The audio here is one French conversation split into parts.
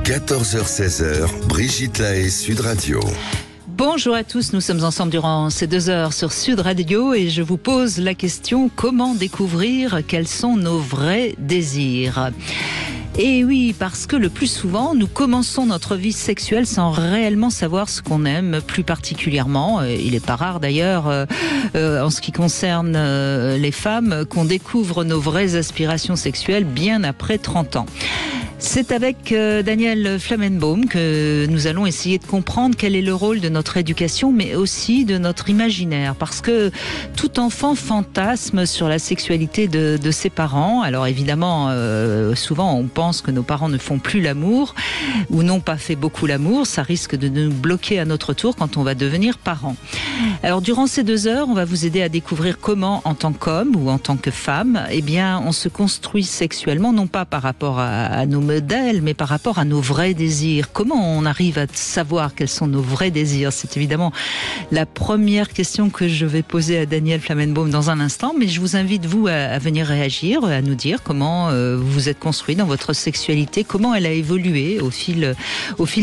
14h-16h, Brigitte Lahaie, Sud Radio. Bonjour à tous, nous sommes ensemble durant ces 2 heures sur Sud Radio et je vous pose la question: comment découvrir quels sont nos vrais désirs ? Et oui, parce que le plus souvent, nous commençons notre vie sexuelle sans réellement savoir ce qu'on aime, plus particulièrement. Il n'est pas rare d'ailleurs, en ce qui concerne les femmes, qu'on découvre nos vraies aspirations sexuelles bien après 30 ans. C'est avec Daniel Flamenbaum que nous allons essayer de comprendre quel est le rôle de notre éducation, mais aussi de notre imaginaire. Parce que tout enfant fantasme sur la sexualité de ses parents. Alors évidemment, souvent on pense que nos parents ne font plus l'amour ou n'ont pas fait beaucoup l'amour. Ça risque de nous bloquer à notre tour quand on va devenir parents. Alors durant ces 2 heures, on va vous aider à découvrir comment, en tant qu'homme ou en tant que femme, eh bien, on se construit sexuellement, non pas par rapport à nos modèles, mais par rapport à nos vrais désirs. Comment on arrive à savoir quels sont nos vrais désirs ? C'est évidemment la première question que je vais poser à Daniel Flamenbaum dans un instant, mais je vous invite, vous, à venir réagir, à nous dire comment vous vous êtes construit dans votre sexualité, comment elle a évolué au fil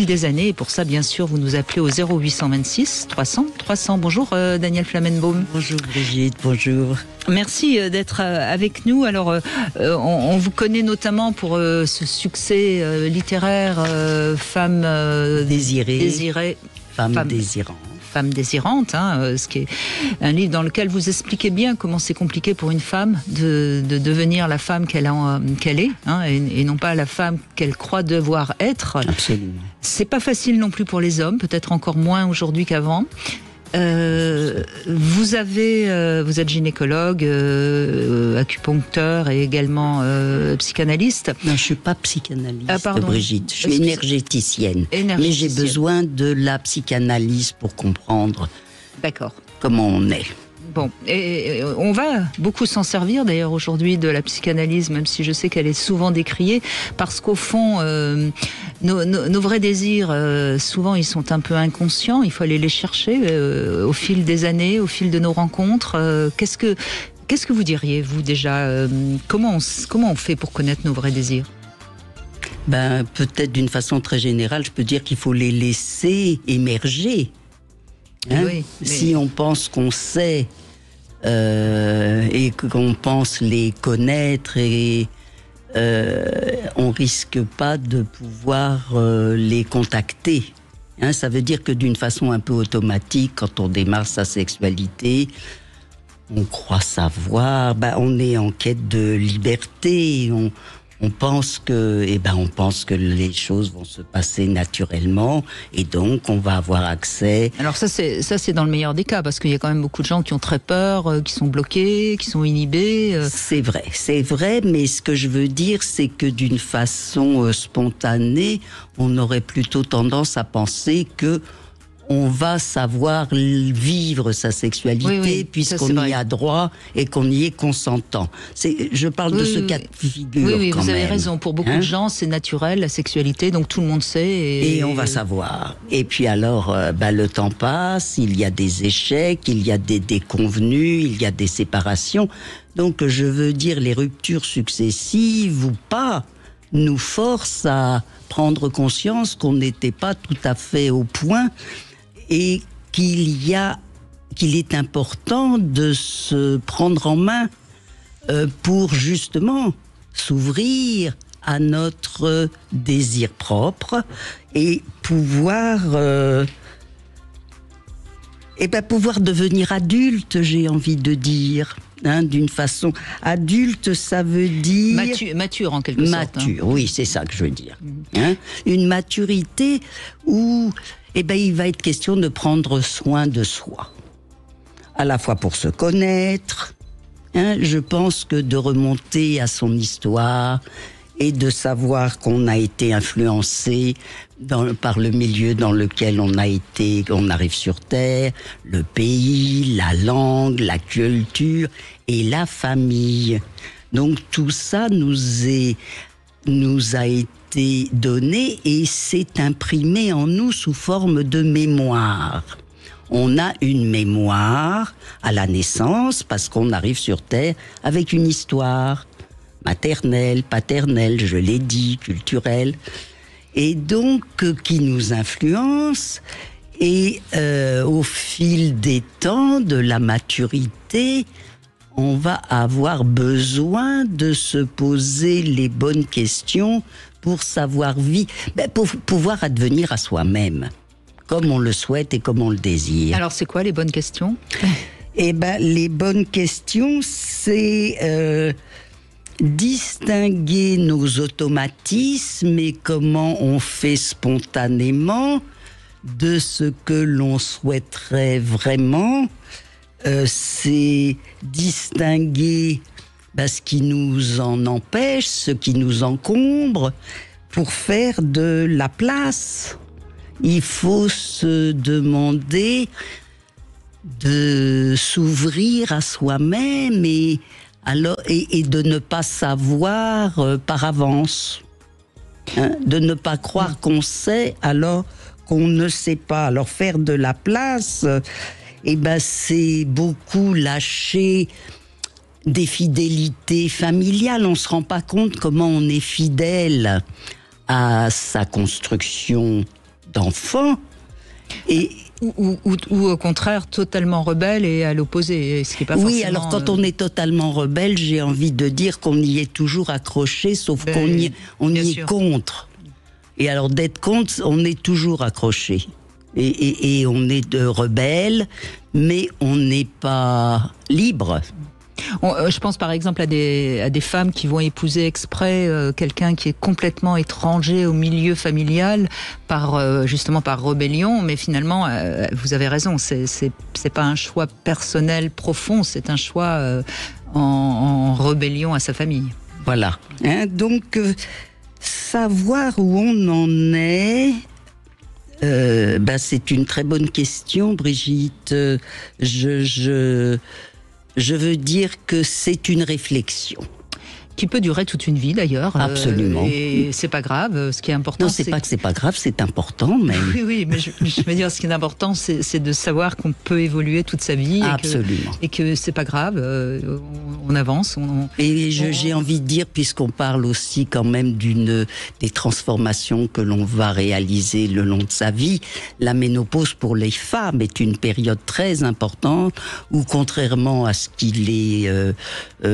des années. Et pour ça, bien sûr, vous nous appelez au 0826 300 300. Bonjour Daniel Flamenbaum. Bonjour Brigitte, bonjour. Merci d'être avec nous. Alors, on vous connaît notamment pour ce succès littéraire, Femme désirée. Femme désirante. Femme désirante, ce qui est un livre dans lequel vous expliquez bien comment c'est compliqué pour une femme de devenir la femme qu'elle est, et non pas la femme qu'elle croit devoir être. Absolument. C'est pas facile non plus pour les hommes, peut-être encore moins aujourd'hui qu'avant. Vous êtes gynécologue, acupuncteur et également psychanalyste. Non, je suis pas psychanalyste, pardon. Brigitte. Je suis énergéticienne. Mais j'ai besoin de la psychanalyse pour comprendre. D'accord. Comment on est. Bon, et on va beaucoup s'en servir d'ailleurs aujourd'hui de la psychanalyse, même si je sais qu'elle est souvent décriée, parce qu'au fond, nos vrais désirs, souvent ils sont un peu inconscients, il faut aller les chercher au fil des années, au fil de nos rencontres. Qu'est-ce que vous diriez, vous déjà, comment on fait pour connaître nos vrais désirs ? Peut-être d'une façon très générale, je peux dire qu'il faut les laisser émerger. Oui, mais... Si on pense qu'on sait et qu'on pense les connaître, et on risque pas de pouvoir les contacter. Ça veut dire que d'une façon un peu automatique, quand on démarre sa sexualité, on croit savoir, on est en quête de liberté, on pense que les choses vont se passer naturellement et donc on va avoir accès. Alors ça c'est dans le meilleur des cas, parce qu'il y a quand même beaucoup de gens qui ont très peur, qui sont bloqués, qui sont inhibés. C'est vrai, mais ce que je veux dire, c'est que d'une façon spontanée, on aurait plutôt tendance à penser que on va savoir vivre sa sexualité, puisqu'on y a droit et qu'on y est consentant. Je parle de ce cas de figure. Oui, vous avez raison. Pour beaucoup de gens, c'est naturel, la sexualité, donc tout le monde sait. Et on va savoir. Et puis alors, le temps passe, il y a des échecs, il y a des déconvenus, il y a des séparations. Donc, je veux dire, les ruptures successives ou pas nous forcent à prendre conscience qu'on n'était pas tout à fait au point et qu'il est important de se prendre en main pour justement s'ouvrir à notre désir propre et pouvoir devenir adulte, j'ai envie de dire. D'une façon adulte, ça veut dire mature en quelque sorte. Mature, oui, c'est ça que je veux dire. Une maturité où il va être question de prendre soin de soi, à la fois pour se connaître. Je pense que de remonter à son histoire et de savoir qu'on a été influencé par le milieu dans lequel on arrive sur Terre, le pays, la langue, la culture et la famille. Donc tout ça nous a été donné et c'est imprimé en nous sous forme de mémoire. On a une mémoire à la naissance parce qu'on arrive sur Terre avec une histoire maternelle, paternelle, je l'ai dit, culturelle. et donc qui nous influence. Et au fil des temps, de la maturité, on va avoir besoin de se poser les bonnes questions pour savoir vivre, pour pouvoir advenir à soi-même, comme on le souhaite et comme on le désire. Alors, c'est quoi les bonnes questions ? Eh ben, les bonnes questions, c'est distinguer nos automatismes et comment on fait spontanément de ce que l'on souhaiterait vraiment. C'est distinguer ce qui nous en empêche, ce qui nous encombre, pour faire de la place. Il faut se demander de s'ouvrir à soi-même et de ne pas savoir par avance. De ne pas croire qu'on sait alors qu'on ne sait pas. Alors faire de la place, c'est beaucoup lâcher des fidélités familiales. On ne se rend pas compte comment on est fidèle à sa construction d'enfant. Ou au contraire totalement rebelle et à l'opposé, ce qui est pas forcément... Oui, alors quand on est totalement rebelle, j'ai envie de dire qu'on y est toujours accroché, sauf qu'on y est contre. Et alors d'être contre, on est toujours accroché. Et on est de rebelle, mais on n'est pas libre. Je pense par exemple à des femmes qui vont épouser exprès quelqu'un qui est complètement étranger au milieu familial justement par rébellion, mais finalement vous avez raison, c'est pas un choix personnel profond, c'est un choix en rébellion à sa famille. Voilà. Donc savoir où on en est, c'est une très bonne question, Brigitte. Je veux dire que c'est une réflexion. Qui peut durer toute une vie d'ailleurs. Absolument. Et c'est pas grave. Ce qui est important, non, c'est pas que c'est pas grave, c'est important même. Oui, mais je veux dire, ce qui est important, c'est de savoir qu'on peut évoluer toute sa vie. Absolument. Et que c'est pas grave. On avance. J'ai envie de dire, puisqu'on parle aussi quand même des transformations que l'on va réaliser le long de sa vie, la ménopause pour les femmes est une période très importante où, contrairement à ce qu'il est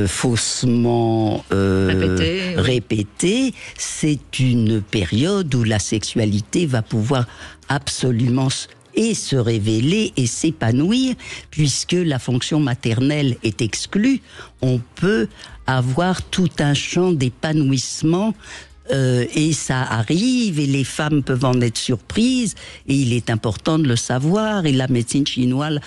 faussement répété, c'est une période où la sexualité va pouvoir absolument se révéler et s'épanouir, puisque la fonction maternelle est exclue. On peut avoir tout un champ d'épanouissement et ça arrive, et les femmes peuvent en être surprises, et il est important de le savoir, et la médecine chinoise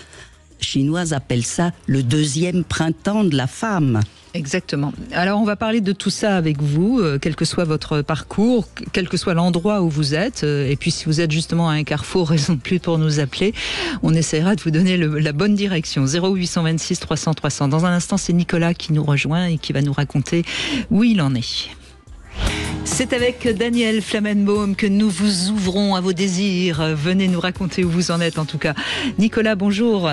appelle ça le deuxième printemps de la femme. Exactement. Alors on va parler de tout ça avec vous, quel que soit votre parcours, quel que soit l'endroit où vous êtes, et puis si vous êtes justement à un carrefour, raison de plus pour nous appeler, on essaiera de vous donner la bonne direction. 0826 300 300. Dans un instant, c'est Nicolas qui nous rejoint et qui va nous raconter où il en est. C'est avec Daniel Flamenbaum que nous vous ouvrons à vos désirs. Venez nous raconter où vous en êtes en tout cas. Nicolas, bonjour.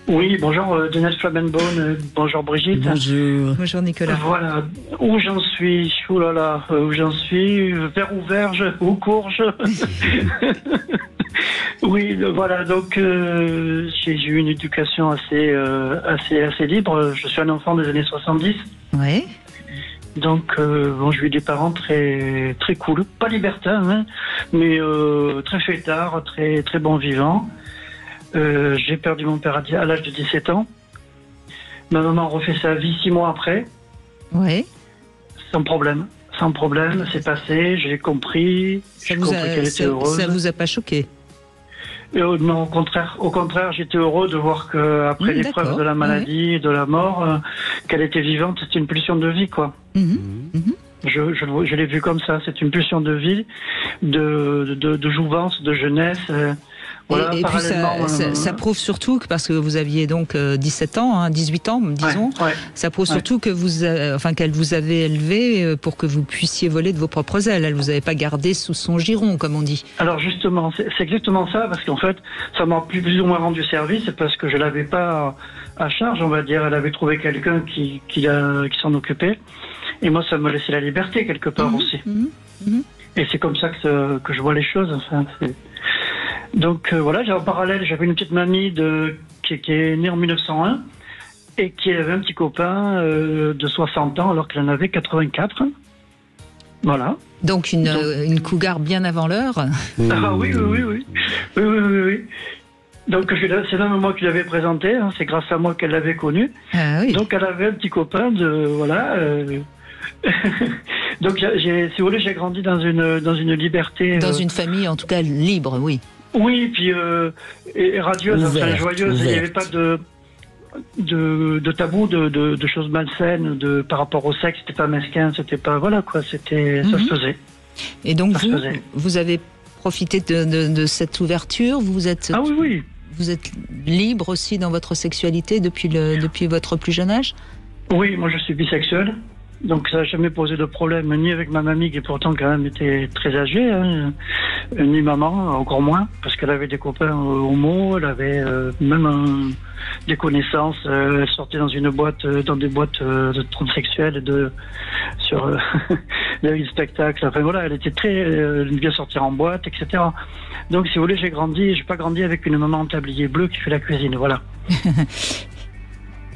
Oui, bonjour Daniel Flamenbaum, bonjour Brigitte. Bonjour. Bonjour Nicolas. Voilà, où j'en suis, où j'en suis, vers ou verge ou courge. Oui, voilà, donc j'ai eu une éducation assez libre. Je suis un enfant des années 70. Oui. Donc, j'ai eu des parents très très cool, pas libertins, mais très fêtards, très très bons vivants. J'ai perdu mon père à l'âge de 17 ans. Ma maman refait sa vie 6 mois après. Oui. Sans problème, c'est passé, j'ai compris. J'ai compris qu'elle était heureuse. Ça vous a pas choqué? Non, au contraire, j'étais heureux de voir qu'après l'épreuve de la maladie et de la mort, qu'elle était vivante. C'était une pulsion de vie, quoi. Je l'ai vu comme ça. C'est une pulsion de vie, de jouvence, de jeunesse. Voilà, et puis ça prouve surtout que, parce que vous aviez donc 17 ans, 18 ans, disons, ça prouve surtout que qu'elle vous avait élevé pour que vous puissiez voler de vos propres ailes. Elle vous avait pas gardé sous son giron, comme on dit. Alors justement, c'est exactement ça, parce qu'en fait, ça m'a plus ou moins rendu service, parce que je l'avais pas à charge, on va dire. Elle avait trouvé quelqu'un qui s'en occupait, et moi, ça me laissait la liberté quelque part aussi. Et c'est comme ça que je vois les choses. Enfin, donc voilà, en parallèle, j'avais une petite mamie qui est née en 1901 et qui avait un petit copain de 60 ans alors qu'elle en avait 84. Voilà. Donc une cougar bien avant l'heure. Ah oui. Donc c'est même moi qui l'avais présenté, hein, c'est grâce à moi qu'elle l'avait connu. Ah, oui. Donc elle avait un petit copain voilà. Donc si vous voulez, j'ai grandi dans une liberté. Dans une famille en tout cas libre, oui. Oui, puis et radieuse, enfin joyeuse. Il n'y avait pas de tabou, de choses malsaines, par rapport au sexe. C'était pas mesquin, c'était pas ça se faisait. Et donc vous avez profité de cette ouverture. Vous êtes oui. Vous êtes libre aussi dans votre sexualité depuis votre plus jeune âge? Oui, moi je suis bisexuel. Donc ça n'a jamais posé de problème, ni avec ma mamie qui pourtant quand même était très âgée, hein, ni maman, encore moins, parce qu'elle avait des copains homo, elle avait même des connaissances, elle sortait dans des boîtes de transsexuels, sur des spectacles, enfin voilà, elle était elle aimait bien sortir en boîte, etc. Donc si vous voulez, j'ai pas grandi avec une maman en tablier bleu qui fait la cuisine, voilà.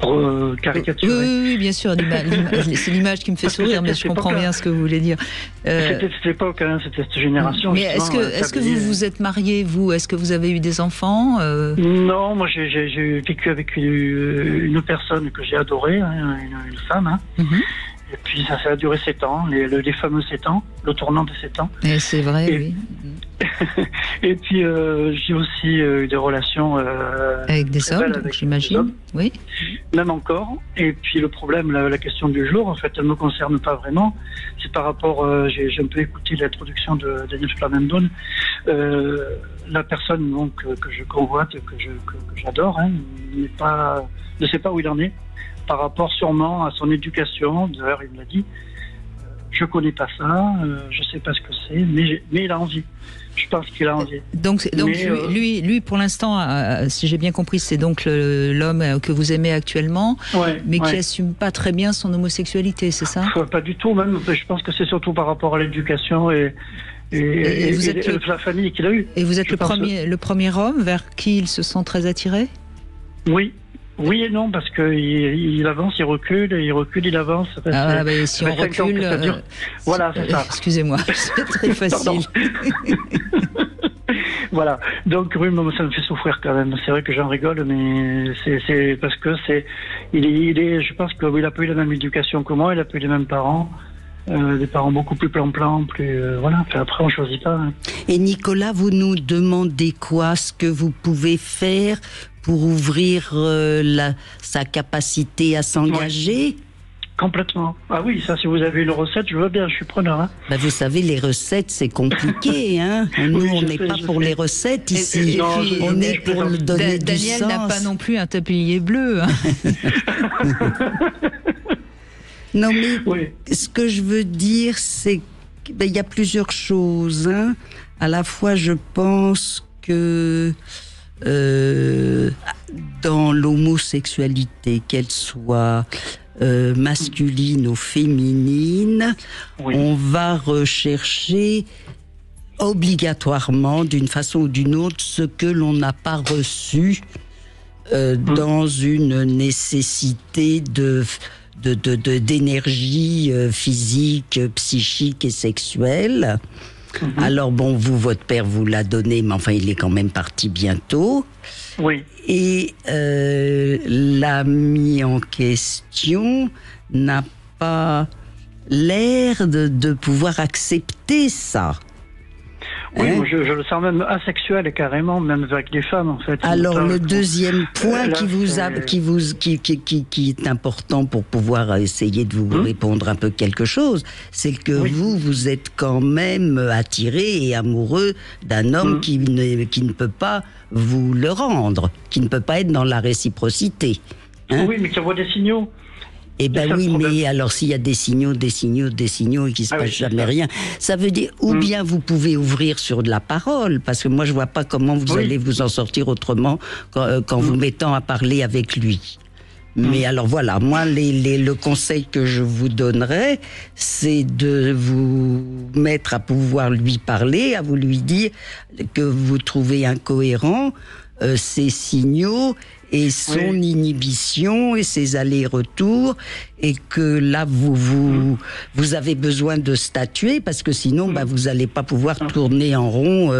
Pour caricaturer. Oui, bien sûr, c'est l'image qui me fait sourire, mais je comprends bien ce que vous voulez dire. C'était cette époque, hein, c'était cette génération. Mais est-ce que vous vous êtes marié, vous? Est-ce que vous avez eu des enfants? Non, moi j'ai vécu avec une personne que j'ai adorée, hein, une femme. Hein. Et puis ça a duré 7 ans, les fameux 7 ans, le tournant de 7 ans. Et c'est vrai, oui. Et puis j'ai aussi eu des relations avec des hommes, j'imagine. Oui. Même encore. Et puis le problème, la question du jour, en fait, elle ne me concerne pas vraiment. C'est par rapport, j'ai un peu écouté l'introduction de Daniel Flamendon. La personne donc que je convoite, que j'adore, hein, ne sait pas où il en est. Par rapport sûrement à son éducation, d'ailleurs il me l'a dit, je connais pas ça, je sais pas ce que c'est, mais il a envie. Je pense qu'il a envie. Donc lui, pour l'instant, si j'ai bien compris, c'est donc l'homme que vous aimez actuellement, mais qui assume pas très bien son homosexualité, c'est ça? Pas du tout, même. Je pense que c'est surtout par rapport à l'éducation et la famille qu'il a eue. Et vous êtes le premier homme vers qui il se sent très attiré? Oui et non, parce qu'il avance, il recule, il avance. Si on recule... voilà, c'est ça. Excusez-moi, c'est très facile. Voilà, donc oui, ça me fait souffrir quand même. C'est vrai que j'en rigole, mais c'est parce que je pense qu'il a pas eu la même éducation que moi, il a pas eu les mêmes parents. Des parents beaucoup plus plan-plan, voilà. Enfin, après, on choisit pas. Hein. Et Nicolas, vous nous demandez quoi? Ce que vous pouvez faire pour ouvrir sa capacité à s'engager? Complètement. Ah oui, ça, si vous avez une recette, je veux bien, je suis preneur. Hein. Vous savez, les recettes, c'est compliqué. Hein. Nous, on n'est pas pour les recettes ici. On est pour le donner du sens. Daniel n'a pas non plus un tablier bleu. Hein. Non, mais ce que je veux dire, c'est qu'il y a plusieurs choses. Hein. À la fois, je pense que dans l'homosexualité, qu'elle soit masculine ou féminine, on va rechercher obligatoirement, d'une façon ou d'une autre, ce que l'on n'a pas reçu dans une nécessité d'énergie physique, psychique et sexuelle. Alors bon, votre père vous l'a donné, mais enfin il est quand même parti bientôt. Oui. Et l'ami en question n'a pas l'air de pouvoir accepter ça. Oui, moi, je le sens même asexuel carrément, même avec des femmes en fait. Alors le deuxième point qui est important pour pouvoir essayer de vous répondre un peu quelque chose, c'est que vous êtes quand même attiré et amoureux d'un homme qui ne peut pas vous le rendre, qui ne peut pas être dans la réciprocité. Hein? Oui, mais qui envoie des signaux. Eh ben oui, mais alors s'il y a des signaux et qu'il ne se passe jamais rien, ça veut dire, ou bien vous pouvez ouvrir sur de la parole, parce que moi je vois pas comment vous allez vous en sortir autrement qu'en vous mettant à parler avec lui. Mais alors voilà, moi, le conseil que je vous donnerais, c'est de vous mettre à pouvoir lui parler, à vous lui dire que vous trouvez incohérent ses signaux et son inhibition et ses allers-retours, et que là vous avez besoin de statuer, parce que sinon vous n'allez pas pouvoir tourner en rond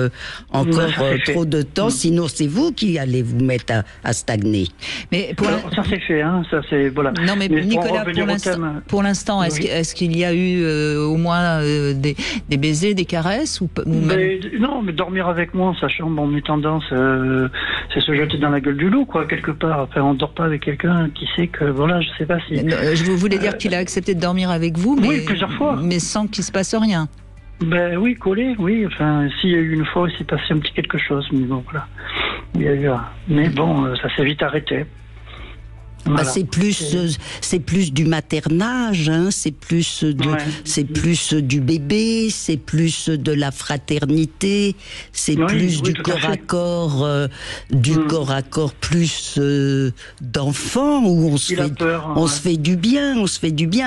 encore trop de temps, sinon c'est vous qui allez vous mettre à stagner. Mais ça c'est fait, hein, ça c'est voilà. Non mais Nicolas, pour l'instant, est-ce qu'il y a eu au moins des baisers, des caresses ou même... Non, mais dormir avec moi en sachant mes tendances, c'est se jeter dans la gueule du loup, quoi, quelque part. Enfin, on dort pas avec quelqu'un qui sait que, voilà, je sais pas si... Je voulais dire qu'il a accepté de dormir avec vous, mais, oui, plusieurs fois. Mais sans qu'il se passe rien. Ben oui, collé, oui. Enfin, s'il y a eu une fois, il s'est passé un petit quelque chose, mais bon, voilà. Il y a eu, mais bon, ça s'est vite arrêté. Voilà. C'est plus du maternage, hein, c'est plus du bébé, c'est plus de la fraternité, c'est plus du corps à corps, corps à corps, plus d'enfants où on se fait du bien,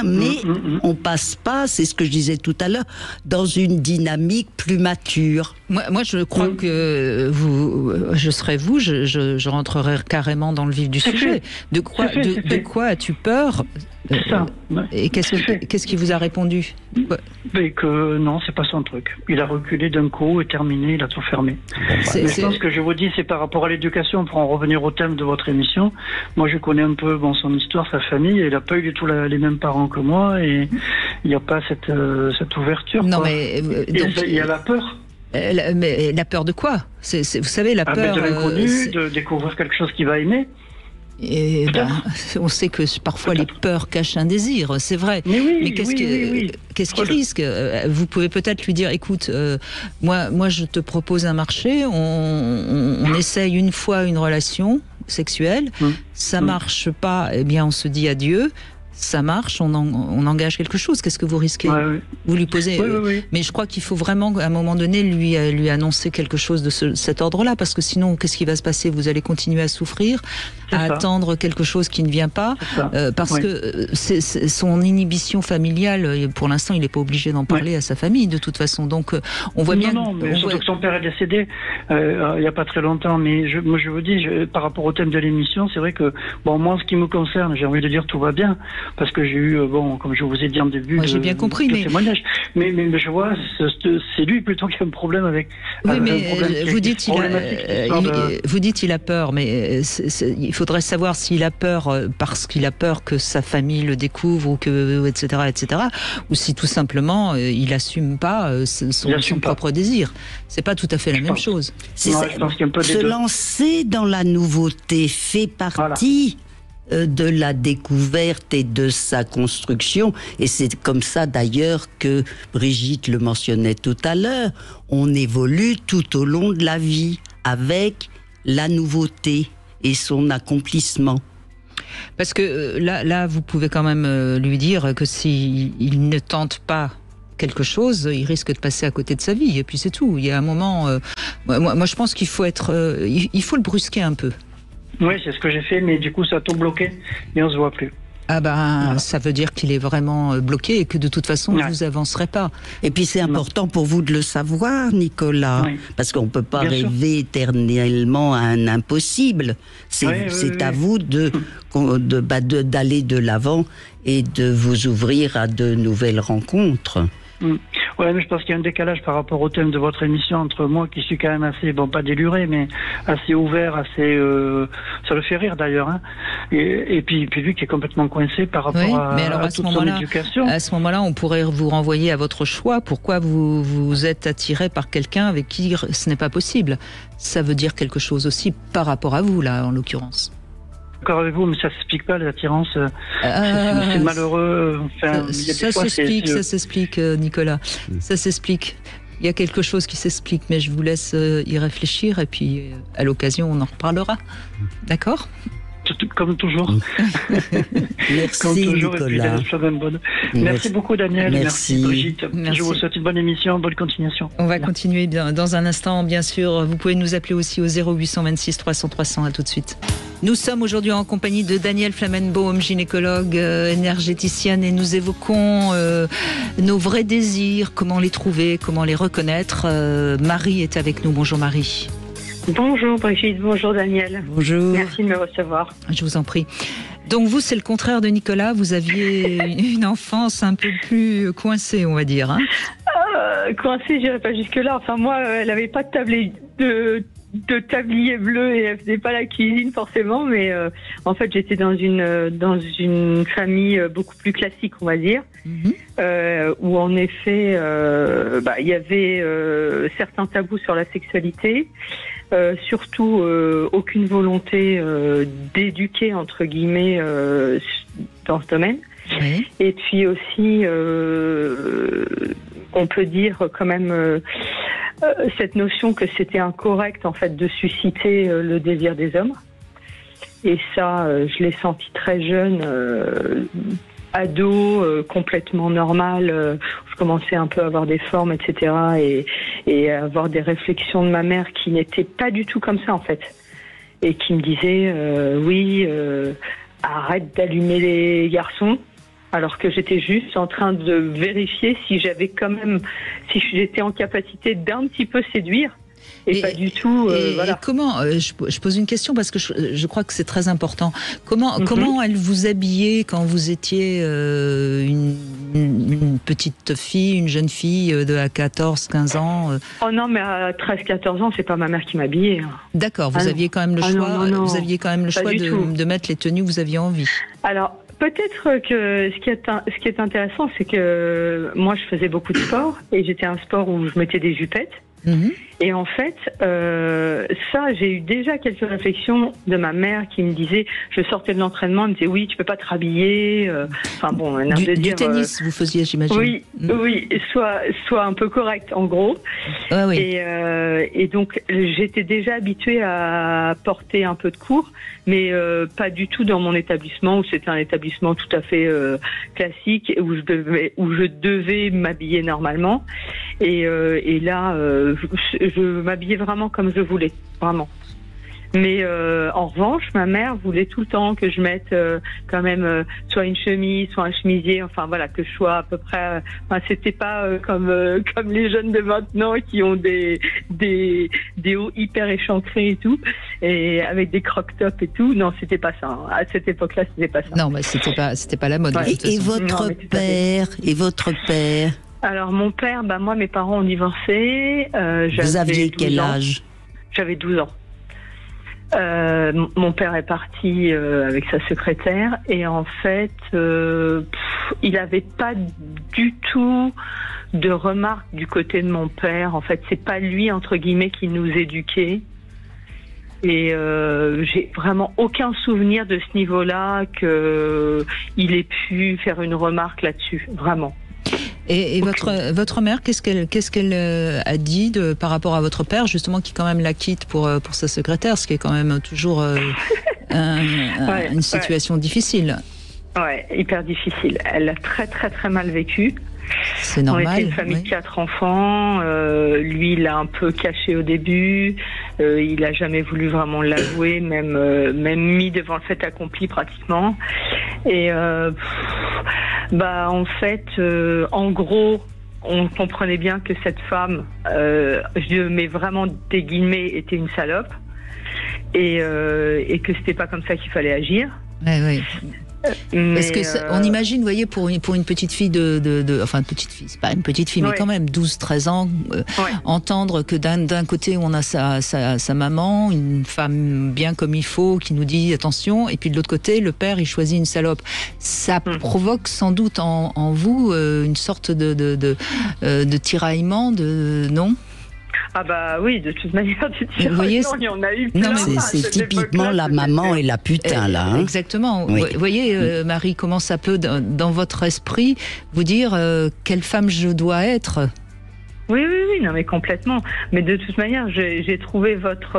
mais on passe pas, c'est ce que je disais tout à l'heure, dans une dynamique plus mature. Moi, je crois que je rentrerai carrément dans le vif du sujet. De quoi as-tu peur? C'est ça. Et qu'est-ce qui vous a répondu? Mais que non, c'est pas son truc. Il a reculé d'un coup et terminé, il a tout fermé. Je pense que je vous dis, c'est par rapport à l'éducation, pour en revenir au thème de votre émission. Moi, je connais un peu son histoire, sa famille, et il n'a pas eu du tout les mêmes parents que moi, et il n'y a pas cette ouverture. Non, quoi. mais donc, il y a la peur. Mais la peur de quoi? Vous savez, la peur de l'inconnu, de découvrir quelque chose qu'il va aimer. Et on sait que parfois les peurs cachent un désir, c'est vrai. Mais qu'est-ce qu'il risque? Vous pouvez peut-être lui dire, écoute, moi je te propose un marché, on essaye une fois une relation sexuelle, ça marche pas, eh bien on se dit adieu. Ça marche, on engage quelque chose. Qu'est-ce que vous risquez? Vous lui posez. Mais je crois qu'il faut vraiment, à un moment donné, lui annoncer quelque chose de cet ordre-là, parce que sinon, qu'est-ce qui va se passer? Vous allez continuer à souffrir, attendre quelque chose qui ne vient pas, parce que son inhibition familiale, pour l'instant, il n'est pas obligé d'en parler à sa famille, de toute façon. Donc, on voit bien. Non, mais surtout que son père est décédé il n'y a pas très longtemps. Mais je vous dis, par rapport au thème de l'émission, c'est vrai que, moi, en ce qui me concerne, j'ai envie de dire tout va bien. Parce que j'ai eu, comme je vous ai dit en début, j'ai bien compris, témoignage. Mais je vois, c'est lui plutôt qui a un problème avec. Oui, mais vous dites il a peur, mais il faudrait savoir s'il a peur parce qu'il a peur que sa famille le découvre ou que etc., ou si tout simplement il assume pas son propre désir. C'est pas tout à fait la même chose. Je pense qu'il y a un peu des deux. Se lancer dans la nouveauté fait partie. De la découverte et de sa construction, et c'est comme ça d'ailleurs que Brigitte le mentionnait tout à l'heure, on évolue tout au long de la vie avec la nouveauté et son accomplissement. Parce que là vous pouvez quand même lui dire que s'il ne tente pas quelque chose, il risque de passer à côté de sa vie, et puis c'est tout. Il y a un moment, moi je pense qu'il faut il faut le brusquer un peu. Oui, c'est ce que j'ai fait, mais du coup, ça a tout bloqué et on se voit plus. Ça veut dire qu'il est vraiment bloqué et que de toute façon, vous avancerez pas. Et puis, c'est important pour vous de le savoir, Nicolas, parce qu'on ne peut pas rêver éternellement à un impossible. C'est à vous d'aller de l'avant et de vous ouvrir à de nouvelles rencontres. Ouais, mais je pense qu'il y a un décalage par rapport au thème de votre émission entre moi qui suis quand même assez, pas déluré, mais assez ouvert, assez, ça le fait rire d'ailleurs, hein. Et puis lui qui est complètement coincé par rapport à toute son éducation. À ce moment-là, on pourrait vous renvoyer à votre choix. Pourquoi vous êtes attiré par quelqu'un avec qui ce n'est pas possible? Ça veut dire quelque chose aussi par rapport à vous, là, en l'occurrence. D'accord avec vous, mais ça s'explique pas, les attirances. C'est malheureux. Enfin, ça s'explique, Nicolas. Ça s'explique. Il y a quelque chose qui s'explique, mais je vous laisse y réfléchir et puis à l'occasion, on en reparlera. D'accord ? comme toujours. Merci, comme toujours, Nicolas. Et puis, merci beaucoup, Daniel. Merci Brigitte. Merci. Je vous souhaite une bonne émission, bonne continuation. On va continuer dans un instant, bien sûr. Vous pouvez nous appeler aussi au 0826 300 300. À tout de suite. Nous sommes aujourd'hui en compagnie de Danielle Flamenbaum, gynécologue, énergéticienne, et nous évoquons nos vrais désirs, comment les trouver, comment les reconnaître. Marie est avec nous. Bonjour Marie. Bonjour Brigitte, bonjour Daniel. Bonjour. Merci de me recevoir. Je vous en prie. Donc vous, c'est le contraire de Nicolas. Vous aviez une enfance un peu plus coincée, on va dire. Hein, Coincée, j'irai pas jusque-là. Enfin moi, elle n'avait pas de tablier bleu et elle faisait pas la cuisine forcément, mais en fait j'étais dans une famille beaucoup plus classique, on va dire, où en effet il y avait certains tabous sur la sexualité, surtout aucune volonté d'éduquer entre guillemets dans ce domaine. oui. Et puis aussi on peut dire quand même cette notion que c'était incorrect en fait de susciter le désir des hommes, et ça je l'ai senti très jeune, ado, complètement normal. Je commençais un peu à avoir des formes, etc., et à avoir des réflexions de ma mère qui n'étaient pas du tout comme ça en fait, et qui me disait arrête d'allumer les garçons, alors que j'étais juste en train de vérifier si j'étais en capacité d'un petit peu séduire, et pas du tout. Voilà. Et comment je pose une question parce que je crois que c'est très important. Comment elle vous habillait quand vous étiez une petite fille, une jeune fille à 14-15 ans Oh non, mais à 13-14 ans, c'est pas ma mère qui m'habillait. D'accord, vous aviez quand même le choix. Non. Vous aviez quand même le choix de mettre les tenues que vous aviez envie. Alors. Peut-être que ce qui est intéressant, c'est que moi, je faisais beaucoup de sport, et j'étais un sport où je mettais des jupettes. Et en fait, ça, j'ai eu déjà quelques réflexions de ma mère qui me disait, je sortais de l'entraînement, elle me disait oui, tu peux pas te rhabiller. Enfin bon, un air de dire. Du tennis, vous faisiez, j'imagine. Oui, soit un peu correct, en gros. Ah, oui. Et donc, j'étais déjà habituée à porter un peu de cours, mais pas du tout dans mon établissement, où c'était un établissement tout à fait classique, où je devais m'habiller normalement. Et là, je m'habillais vraiment comme je voulais, vraiment. Mais en revanche, ma mère voulait tout le temps que je mette quand même soit une chemise, soit un chemisier, enfin voilà, que je sois à peu près. Enfin, c'était pas comme les jeunes de maintenant qui ont des hauts hyper échancrés et tout, et avec des croc-tops et tout. Non, c'était pas ça. Hein. À cette époque-là, c'était pas ça. Non, mais c'était pas la mode. Ouais. Et votre père Alors mon père, moi mes parents ont divorcé. Vous aviez quel âge? J'avais 12 ans. Mon père est parti avec sa secrétaire, et en fait il avait pas du tout de remarques du côté de mon père. En fait, c'est pas lui entre guillemets qui nous éduquait, et j'ai vraiment aucun souvenir de ce niveau-là que il ait pu faire une remarque là-dessus, vraiment. Et votre mère, qu'est-ce qu'elle a dit par rapport à votre père, justement, qui quand même la quitte pour sa secrétaire, ce qui est quand même toujours une situation difficile. Ouais, hyper difficile. Elle a très très très mal vécu. C'est normal. On était une famille de 4 enfants. Lui, il l'a un peu caché au début. Il a jamais voulu vraiment l'avouer, même mis devant le fait accompli pratiquement. Et en fait, en gros, on comprenait bien que cette femme, je mets vraiment des guillemets, était une salope, et que c'était pas comme ça qu'il fallait agir. Oui. Parce que on imagine, vous voyez, pour une petite fille enfin, petite fille, c'est pas une petite fille, mais quand même 12-13 ans, entendre que d'un côté on a sa maman, une femme bien comme il faut, qui nous dit attention, et puis de l'autre côté le père il choisit une salope, ça provoque sans doute en vous une sorte de tiraillement, non? Ah oui, de toute manière, il y en a eu plein. Non, c'est typiquement la maman et la putain, là. Hein. Exactement. Oui. Vous voyez, Marie, comment ça peut, dans votre esprit, vous dire quelle femme je dois être? Oui, non mais complètement. Mais de toute manière, j'ai trouvé votre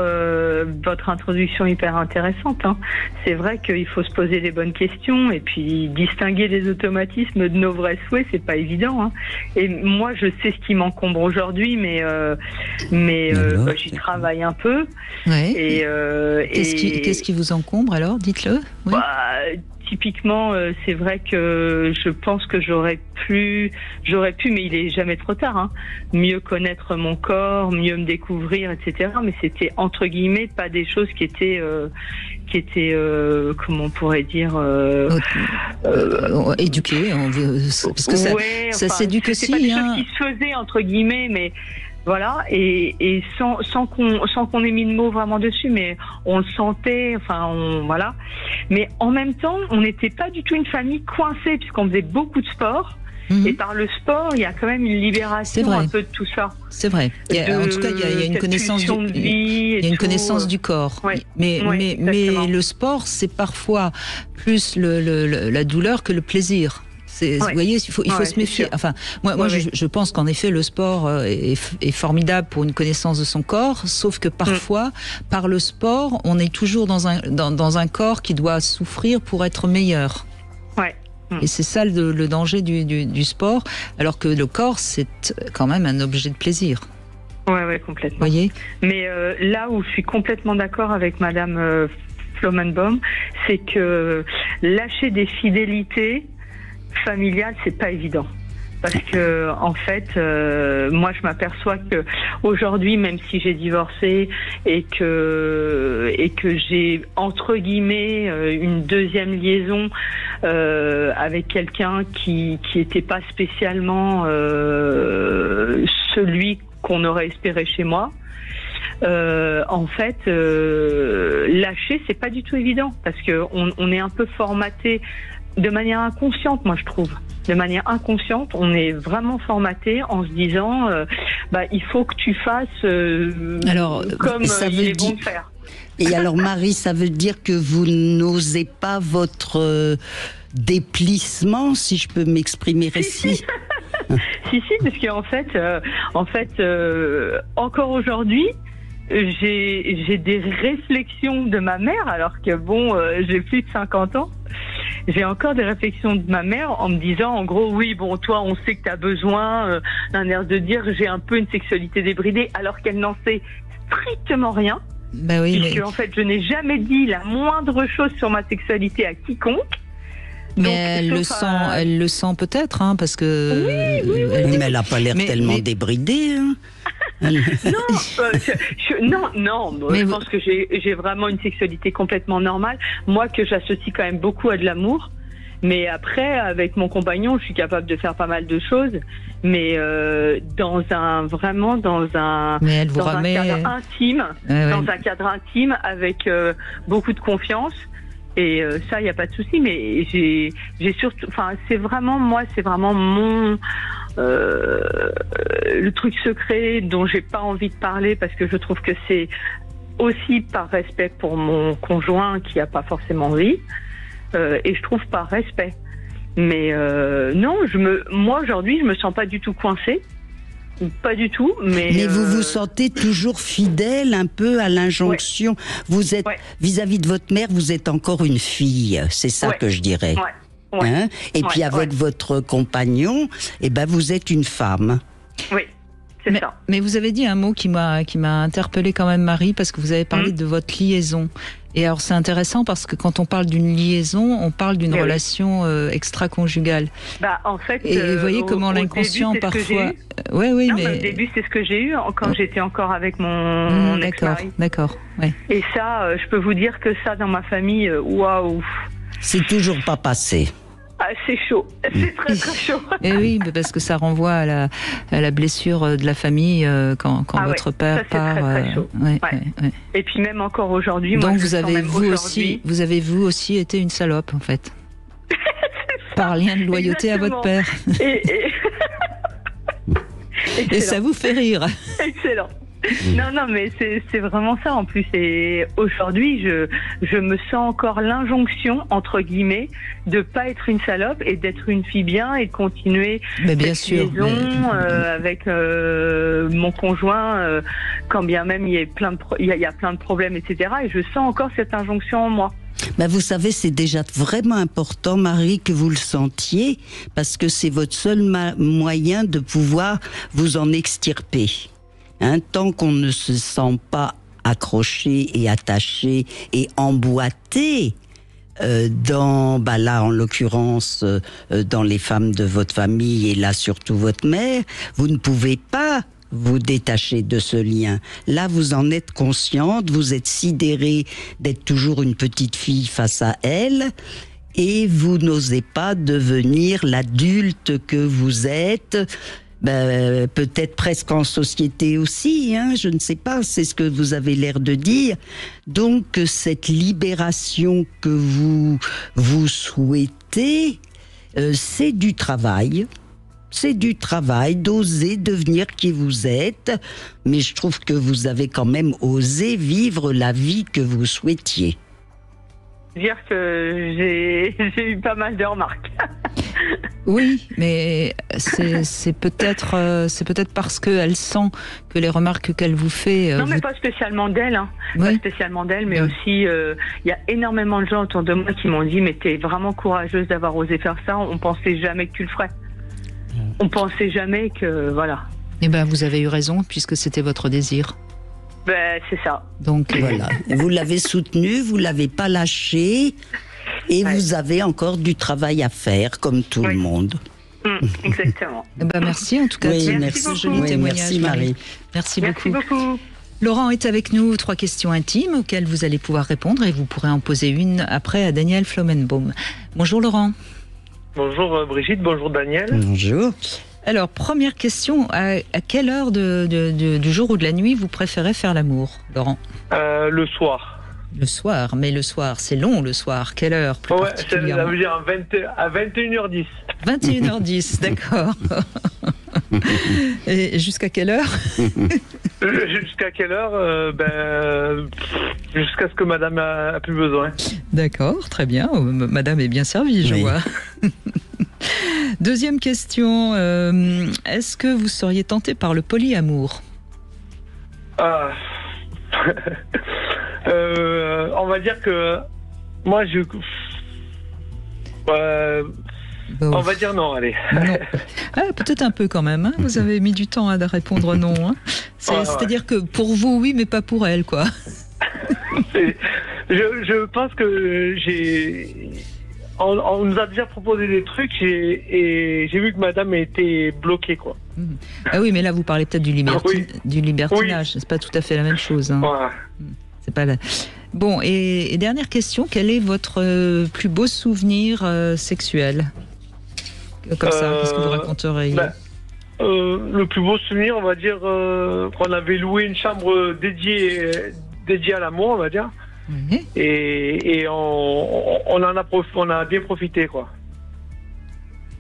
introduction hyper intéressante. Hein. C'est vrai qu'il faut se poser les bonnes questions et puis distinguer les automatismes de nos vrais souhaits, c'est pas évident. Hein. Et moi, je sais ce qui m'encombre aujourd'hui, mais j'y travaille un peu. Ouais. Qu'est-ce qui vous encombre alors? Dites-le. Oui. Typiquement, c'est vrai que je pense que j'aurais pu, mais il est jamais trop tard, hein, mieux connaître mon corps, mieux me découvrir, etc. Mais c'était entre guillemets pas des choses qui étaient comment on pourrait dire, éduquées, parce que ça s'éduque aussi. C'est pas des choses qui se faisaient entre guillemets, mais voilà, et sans qu'on ait mis de mots vraiment dessus, mais on le sentait, voilà. Mais en même temps, on n'était pas du tout une famille coincée, puisqu'on faisait beaucoup de sport. Et par le sport, il y a quand même une libération un peu de tout ça. C'est vrai. En tout cas, il y a une connaissance connaissance du corps. Ouais. Mais le sport, c'est parfois plus la douleur que le plaisir. Vous voyez, il faut se méfier. Enfin, moi, je pense qu'en effet, le sport est formidable pour une connaissance de son corps, sauf que parfois, par le sport, on est toujours dans un corps qui doit souffrir pour être meilleur. Ouais. Et c'est ça le danger du sport, alors que le corps, c'est quand même un objet de plaisir. Ouais, complètement. Voyez. Mais là où je suis complètement d'accord avec Madame Flomenbaum, c'est que lâcher des fidélités familiales, c'est pas évident. Parce que en fait, moi je m'aperçois que aujourd'hui, même si j'ai divorcé et que j'ai entre guillemets une deuxième liaison avec quelqu'un qui était pas spécialement celui qu'on aurait espéré chez moi. En fait, lâcher, c'est pas du tout évident parce que on est un peu formaté de manière inconsciente, moi je trouve. De manière inconsciente, on est vraiment formaté en se disant, il faut que tu fasses comme il est bon de faire. Et alors Marie, ça veut dire que vous n'osez pas votre déplissement, si je peux m'exprimer ainsi. Si, parce qu'en fait, encore aujourd'hui, j'ai des réflexions de ma mère, alors que j'ai plus de 50 ans. J'ai encore des réflexions de ma mère en me disant, en gros, oui, toi, on sait que tu as besoin d'un air de dire, j'ai un peu une sexualité débridée, alors qu'elle n'en sait strictement rien. En fait, je n'ai jamais dit la moindre chose sur ma sexualité à quiconque. Mais elle le sent peut-être, hein, parce que... Oui. Mais elle n'a pas l'air tellement débridée. Hein. Non, je pense que j'ai vraiment une sexualité complètement normale. Moi, que j'associe quand même beaucoup à de l'amour. Mais après, avec mon compagnon, je suis capable de faire pas mal de choses. Mais dans un cadre intime, dans un cadre intime, avec beaucoup de confiance. Et ça, il n'y a pas de souci. Mais j'ai surtout, c'est vraiment mon le truc secret dont j'ai pas envie de parler parce que je trouve que c'est aussi par respect pour mon conjoint qui a pas forcément envie et je trouve par respect. Mais non, moi aujourd'hui, je me sens pas du tout coincée. Pas du tout, mais vous vous sentez toujours fidèle un peu à l'injonction. Vous êtes vis-à-vis de votre mère, vous êtes encore une fille, c'est ça que je dirais. Hein? Et puis avec votre compagnon, vous êtes une femme. Oui, c'est ça. Mais vous avez dit un mot qui m'a interpellée quand même, Marie, parce que vous avez parlé de votre liaison. Et alors c'est intéressant parce que quand on parle d'une liaison, on parle d'une relation extra-conjugale. En fait, et vous voyez comment l'inconscient parfois. Au début, c'est ce que j'ai eu quand j'étais encore avec mon ex-mari. D'accord. Ouais. Et ça, je peux vous dire que ça, dans ma famille, waouh. C'est toujours pas passé. Ah, c'est chaud, c'est très très chaud. Et oui, parce que ça renvoie à la blessure de la famille quand votre père part. Très, très chaud. Et puis même encore aujourd'hui. Donc vous avez vous aussi été une salope en fait. Par lien de loyauté à votre père. Et ça vous fait rire. Excellent. Non, mais c'est vraiment ça en plus. Et aujourd'hui, je me sens encore l'injonction, entre guillemets, de pas être une salope et d'être une fille bien et de continuer cette liaison avec mon conjoint, quand bien même il y a plein de problèmes, etc. Et je sens encore cette injonction en moi. Ben vous savez, c'est déjà vraiment important, Marie, que vous le sentiez, parce que c'est votre seul moyen de pouvoir vous en extirper. Tant qu'on ne se sent pas accroché et attaché et emboîté là en l'occurrence dans les femmes de votre famille et là surtout votre mère, vous ne pouvez pas vous détacher de ce lien. Là, vous en êtes consciente, vous êtes sidérée d'être toujours une petite fille face à elle et vous n'osez pas devenir l'adulte que vous êtes. Peut-être presque en société aussi, je ne sais pas, c'est ce que vous avez l'air de dire. Donc cette libération que vous souhaitez, c'est du travail. C'est du travail d'oser devenir qui vous êtes, mais je trouve que vous avez quand même osé vivre la vie que vous souhaitiez. Dire que j'ai eu pas mal de remarques. Oui, mais c'est peut-être parce qu'elle sent que les remarques qu'elle vous fait... Non, mais pas spécialement d'elle, pas spécialement d'elle, mais aussi il y a énormément de gens autour de moi qui m'ont dit « mais t'es vraiment courageuse d'avoir osé faire ça, on pensait jamais que tu le ferais. » On pensait jamais que... Voilà. Eh ben, vous avez eu raison, puisque c'était votre désir. C'est ça. Donc voilà, vous l'avez soutenu, vous l'avez pas lâché, et vous avez encore du travail à faire, comme tout le monde. Exactement. Merci en tout cas. Merci joli témoignage, merci Marie. Merci beaucoup. Laurent est avec nous. 3 questions intimes auxquelles vous allez pouvoir répondre, et vous pourrez en poser une après à Daniel Flomenbaum. Bonjour Laurent. Bonjour Brigitte, bonjour Daniel. Bonjour. Alors, première question, à quelle heure du jour ou de la nuit vous préférez faire l'amour, Laurent ? Le soir. Le soir, mais le soir, c'est long le soir. Quelle heure plus particulièrement ? Ça veut dire à 21h10. 21h10, d'accord. Et jusqu'à quelle heure ? Jusqu'à quelle heure jusqu'à ce que madame a plus besoin. D'accord, très bien. Madame est bien servie, je vois. Deuxième question, est-ce que vous seriez tenté par le polyamour ? On va dire que moi on va dire non, allez. Non. Peut-être un peu quand même, vous avez mis du temps à répondre non. C'est-à-dire que pour vous, oui, mais pas pour elle, quoi. Je pense que on nous a déjà proposé des trucs et j'ai vu que madame était bloquée, quoi. Ah oui, mais là vous parlez peut-être du libertinage, c'est pas tout à fait la même chose. C'est pas Bon, et dernière question, quel est votre plus beau souvenir sexuel ? Comme ça, qu'est-ce que vous raconteriez ? Le plus beau souvenir, on va dire qu'on avait loué une chambre dédiée à l'amour, on va dire. Et on a bien profité, quoi.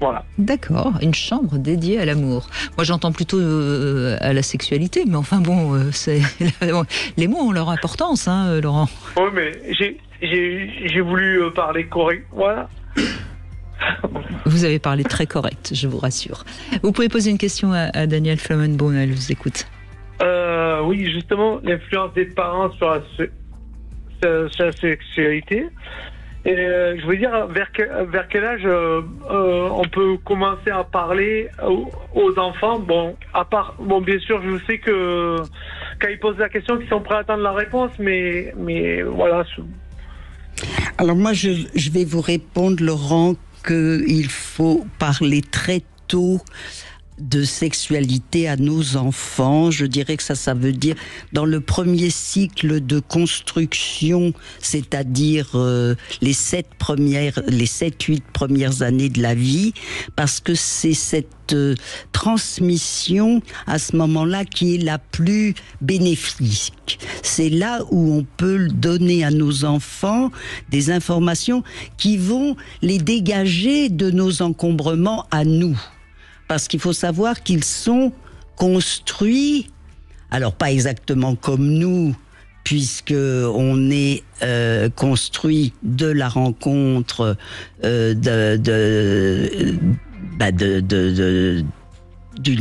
Voilà. D'accord, une chambre dédiée à l'amour. Moi, j'entends plutôt à la sexualité, mais enfin bon, les mots ont leur importance, Laurent. Oui, mais j'ai voulu parler correct, voilà. Vous avez parlé très correct, je vous rassure. Vous pouvez poser une question à Daniel Flomenbaum, elle vous écoute. Oui, justement, l'influence des parents sur la sexualité. Et je veux dire, vers quel âge on peut commencer à parler aux enfants ? Bon, bien sûr, je sais que quand ils posent la question, qu'ils sont prêts à attendre la réponse, mais voilà. Alors moi, je vais vous répondre, Laurent, qu'il faut parler très tôt de sexualité à nos enfants. Je dirais que ça veut dire dans le premier cycle de construction, c'est-à-dire les 7-8 premières années de la vie, parce que c'est cette transmission à ce moment-là qui est la plus bénéfique. C'est là où on peut donner à nos enfants des informations qui vont les dégager de nos encombrements à nous. Parce qu'il faut savoir qu'ils sont construits Alors pas exactement comme nous, puisque on est construit de la rencontre d'une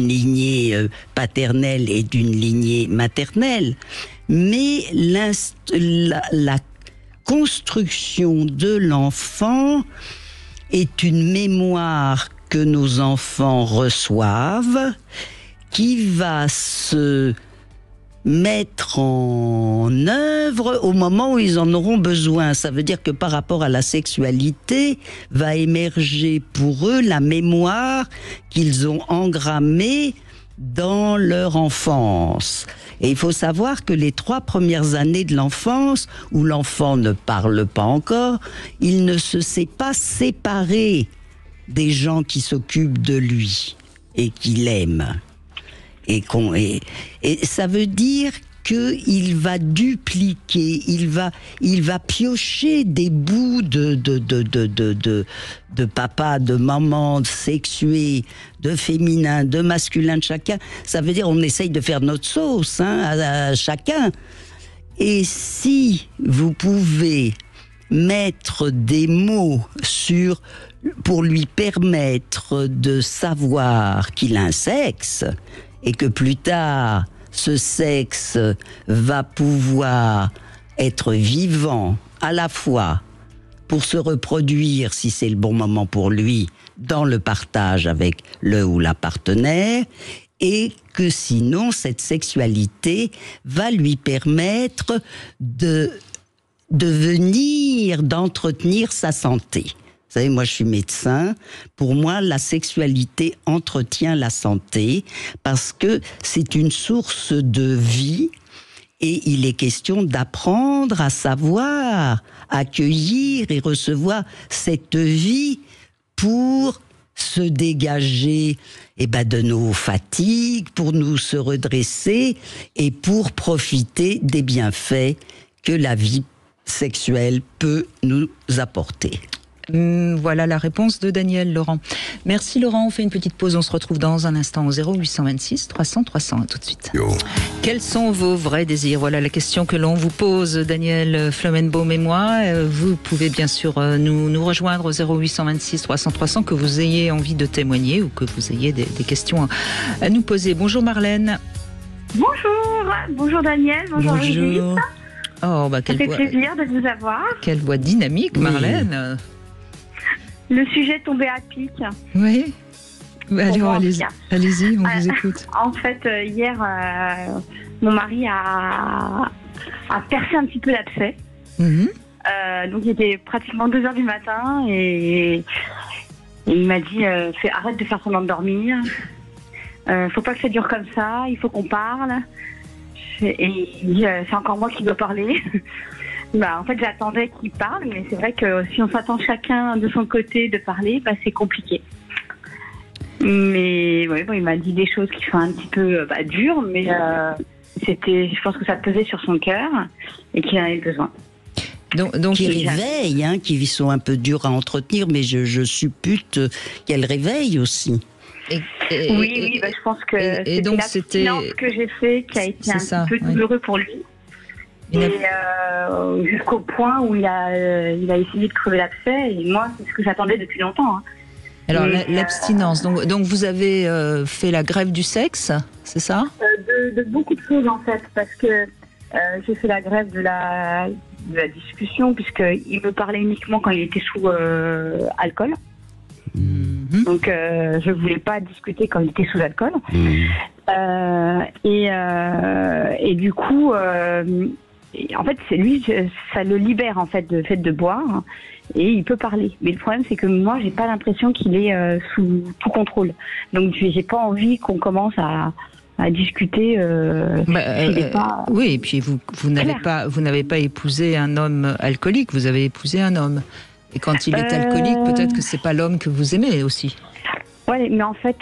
lignée paternelle et d'une lignée maternelle, mais la construction de l'enfant est une mémoire que nos enfants reçoivent, qui va se mettre en œuvre au moment où ils en auront besoin. Ça veut dire que par rapport à la sexualité, va émerger pour eux la mémoire qu'ils ont engrammée dans leur enfance. Et il faut savoir que les 3 premières années de l'enfance, où l'enfant ne parle pas encore, il ne se sait pas séparer des gens qui s'occupent de lui et qui l'aiment. Et ça veut dire qu'il va dupliquer, il va piocher des bouts de papa, de maman, de sexué, de féminin, de masculin de chacun. Ça veut dire on essaye de faire notre sauce à chacun. Et si vous pouvez mettre des mots pour lui permettre de savoir qu'il a un sexe, et que plus tard, ce sexe va pouvoir être vivant à la fois pour se reproduire, si c'est le bon moment pour lui, dans le partage avec le ou la partenaire, et que sinon, cette sexualité va lui permettre d'entretenir sa santé. Vous savez, moi je suis médecin, pour moi la sexualité entretient la santé parce que c'est une source de vie et il est question d'apprendre à savoir accueillir et recevoir cette vie pour se dégager de nos fatigues, pour nous se redresser et pour profiter des bienfaits que la vie sexuelle peut nous apporter. Voilà la réponse de Daniel Laurent. Merci Laurent, on fait une petite pause, on se retrouve dans un instant au 0826 300 300, à tout de suite. Quels sont vos vrais désirs? Voilà la question que l'on vous pose, Daniel Flomenbaum et moi. Vous pouvez bien sûr nous rejoindre au 0826 300 300, que vous ayez envie de témoigner ou que vous ayez des questions à nous poser. Bonjour Marlène. Bonjour Daniel, bonjour Brigitte. Oh, ça fait plaisir de vous avoir. Quelle voix dynamique, Marlène. Le sujet tombait à pic. Oui. Alors, allez-y, on vous écoute. En fait, hier, mon mari a percé un petit peu l'abcès. Donc, il était pratiquement 2h du matin et il m'a dit arrête de faire semblant de dormir. Faut pas que ça dure comme ça, il faut qu'on parle. Et il dit c'est encore moi qui dois parler. En fait, j'attendais qu'il parle, mais c'est vrai que si on s'attend chacun de son côté de parler, c'est compliqué. Mais il m'a dit des choses qui sont un petit peu dures, mais je pense que ça pesait sur son cœur et qu'il en avait besoin. Donc qui réveillent, qui sont un peu dures à entretenir, mais je suppute qu'elles réveillent aussi. Oui, je pense que c'était la silence que j'ai fait qui a été un peu douloureux pour lui. Et jusqu'au point où il a essayé de crever l'abcès, et moi, c'est ce que j'attendais depuis longtemps. Alors, l'abstinence, donc vous avez fait la grève du sexe, c'est ça? De beaucoup de choses, en fait, parce que j'ai fait la grève de la discussion, puisqu'il me parlait uniquement quand il était sous alcool. Donc, je ne voulais pas discuter quand il était sous alcool. Et du coup... en fait, c'est lui, ça le libère en fait, le fait de boire, et il peut parler. Mais le problème, c'est que moi, j'ai pas l'impression qu'il est sous tout contrôle. Donc, j'ai pas envie qu'on commence à discuter. Oui, et puis vous n'avez pas épousé un homme alcoolique, vous avez épousé un homme. Et quand il est alcoolique, peut-être que c'est pas l'homme que vous aimez aussi. Ouais, mais en fait,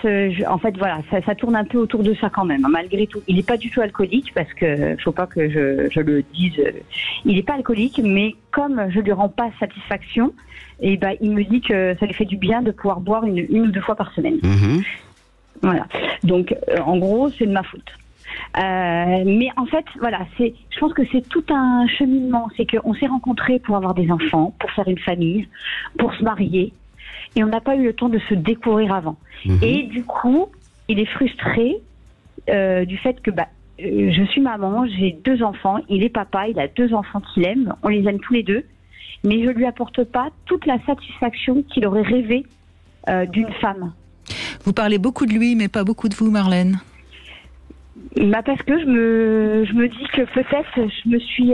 voilà, ça tourne un peu autour de ça quand même, malgré tout. Il n'est pas du tout alcoolique, parce que faut pas que je le dise. Il n'est pas alcoolique, mais comme je lui rends pas satisfaction, il me dit que ça lui fait du bien de pouvoir boire une ou deux fois par semaine. Voilà. Donc, en gros, c'est de ma faute. Mais en fait, voilà, je pense que c'est tout un cheminement. C'est qu'on s'est rencontrés pour avoir des enfants, pour faire une famille, pour se marier. Et on n'a pas eu le temps de se découvrir avant. Et du coup, il est frustré du fait que je suis maman, j'ai 2 enfants, il est papa, il a 2 enfants qu'il aime, on les aime tous les 2, mais je lui apporte pas toute la satisfaction qu'il aurait rêvé d'une femme. Vous parlez beaucoup de lui, mais pas beaucoup de vous, Marlène. Parce que je me dis que peut-être je me suis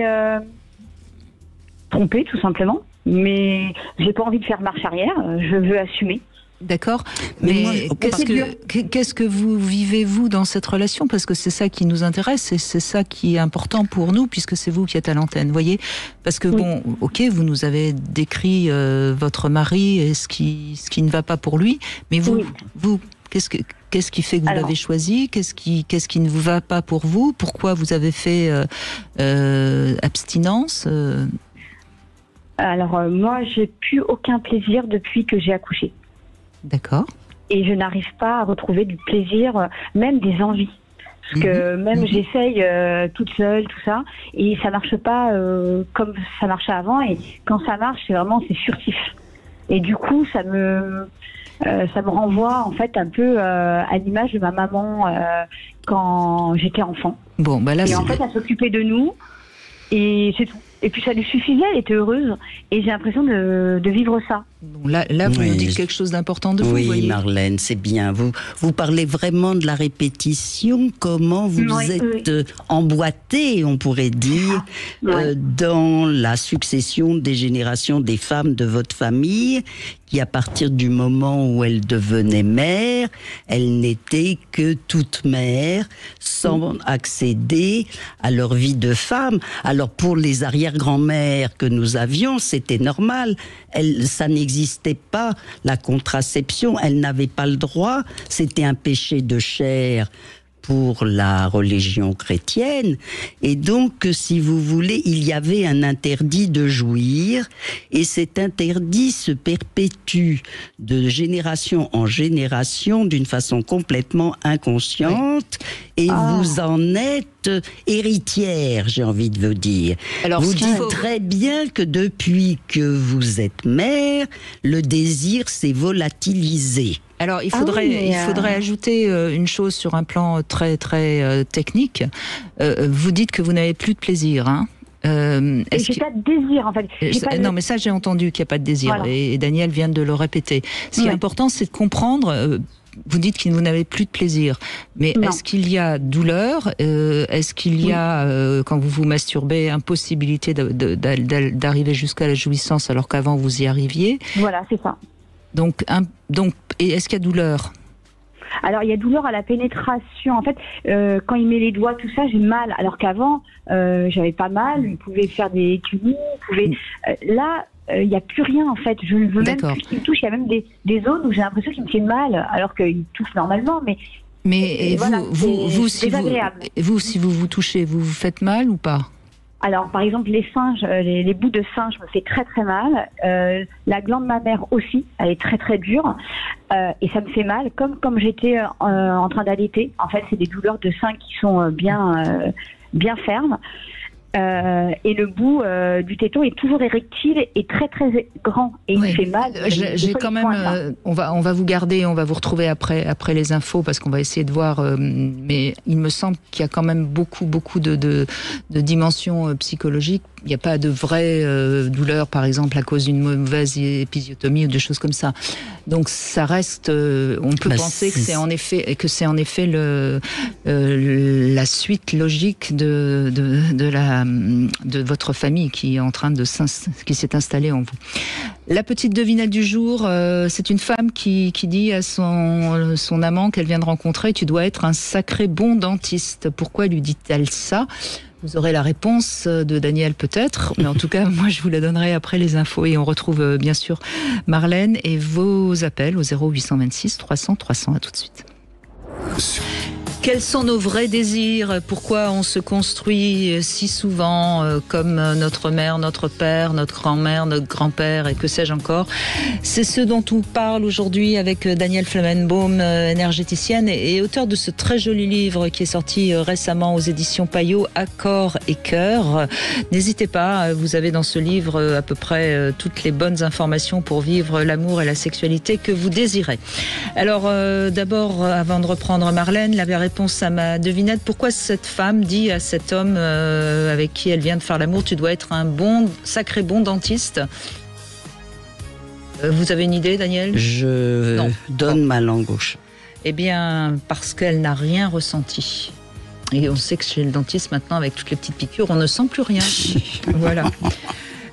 trompée, tout simplement. Mais j'ai pas envie de faire marche arrière, je veux assumer. D'accord, mais qu'est-ce que vous vivez, vous, dans cette relation? Parce que c'est ça qui nous intéresse et c'est ça qui est important pour nous, puisque c'est vous qui êtes à l'antenne, voyez. Parce que bon, ok, vous nous avez décrit votre mari et ce qui ne va pas pour lui, mais vous, qu'est-ce qui fait que vous l'avez choisi? Qu'est-ce qui ne vous va pas pour vous? Pourquoi vous avez fait abstinence? Alors moi, j'ai plus aucun plaisir depuis que j'ai accouché. D'accord. Et je n'arrive pas à retrouver du plaisir, même des envies. Parce que même j'essaye toute seule, tout ça, et ça marche pas comme ça marchait avant. Et quand ça marche, c'est furtif. Et du coup, ça me renvoie en fait un peu à l'image de ma maman quand j'étais enfant. Bon, bah là, et en fait, elle s'occupait de nous, et c'est tout. Et puis ça lui suffisait, elle était heureuse. Et j'ai l'impression de vivre ça. Bon, là vous nous dites quelque chose d'important de vous, oui, voyez. Marlène, c'est bien. Vous parlez vraiment de la répétition, comment vous êtes emboîtée, on pourrait dire, dans la succession des générations des femmes de votre famille, qui à partir du moment où elles devenaient mères, elles n'étaient que toutes mères, sans accéder à leur vie de femme. Alors pour les arrière-grand-mères que nous avions, c'était normal. Ça n'existait pas, la contraception, elles n'avaient pas le droit, c'était un péché de chair pour la religion chrétienne, et donc, si vous voulez, il y avait un interdit de jouir, et cet interdit se perpétue de génération en génération d'une façon complètement inconsciente, et vous en êtes héritière, j'ai envie de vous dire. Alors, vous dites très bien que depuis que vous êtes mère, le désir s'est volatilisé. Alors, il faudrait ajouter une chose sur un plan très très technique. Vous dites que vous n'avez plus de plaisir, hein. J'ai pas de désir, en fait. Non, mais ça, j'ai entendu qu'il n'y a pas de désir, et Daniel vient de le répéter. Ce qui est important, c'est de comprendre. Vous dites que vous n'avez plus de plaisir, mais est-ce qu'il y a douleur? Est-ce qu'il y a, quand vous vous masturbez, impossibilité d'arriver jusqu'à la jouissance alors qu'avant vous y arriviez? Voilà, c'est ça. Donc, et est-ce qu'il y a douleur? Alors, il y a douleur à la pénétration. En fait, quand il met les doigts, tout ça, j'ai mal. Alors qu'avant, j'avais pas mal. Il pouvait faire des tunis. Là, il n'y a plus rien, en fait. Je ne veux même plus qu'il me touche. Il y a même des zones où j'ai l'impression qu'il me fait mal, alors qu'il touche normalement. Mais vous, si vous vous touchez, vous vous faites mal ou pas? Alors, par exemple, les singes, les bouts de singe me fait très très mal. La glande mammaire aussi, elle est très très dure. Et ça me fait mal, comme j'étais en train d'allaiter. En fait, c'est des douleurs de sein qui sont bien fermes. Et le bout du téton est toujours érectile et très très grand et il fait mal. J'ai quand même, on va vous garder, on va vous retrouver après les infos parce qu'on va essayer de voir. Mais il me semble qu'il y a quand même beaucoup de dimensions psychologiques. Il n'y a pas de vraie douleur, par exemple, à cause d'une mauvaise épisiotomie ou des choses comme ça. Donc ça reste, on peut penser que c'est en effet la suite logique de votre famille qui est en train qui s'est installée en vous. La petite devinette du jour, c'est une femme qui dit à son amant qu'elle vient de rencontrer: tu dois être un sacré bon dentiste. Pourquoi lui dit-elle ça? Vous aurez la réponse de Daniel peut-être, mais en tout cas, moi je vous la donnerai après les infos. Et on retrouve bien sûr Marlène et vos appels au 0826 300 300. À tout de suite. Quels sont nos vrais désirs? Pourquoi on se construit si souvent comme notre mère, notre père, notre grand-mère, notre grand-père et que sais-je encore? C'est ce dont on parle aujourd'hui avec Danielle Flamenbaum, énergéticienne et auteure de ce très joli livre qui est sorti récemment aux éditions Payot, Accords et Cœur. N'hésitez pas, vous avez dans ce livre à peu près toutes les bonnes informations pour vivre l'amour et la sexualité que vous désirez. Alors d'abord, avant de reprendre Marlène, la réponse à ma devinette, pourquoi cette femme dit à cet homme avec qui elle vient de faire l'amour, tu dois être un sacré bon dentiste? Vous avez une idée, Daniel? Je donne ma langue gauche. Eh bien, parce qu'elle n'a rien ressenti. Et on sait que chez le dentiste, maintenant, avec toutes les petites piqûres, on ne sent plus rien. Voilà.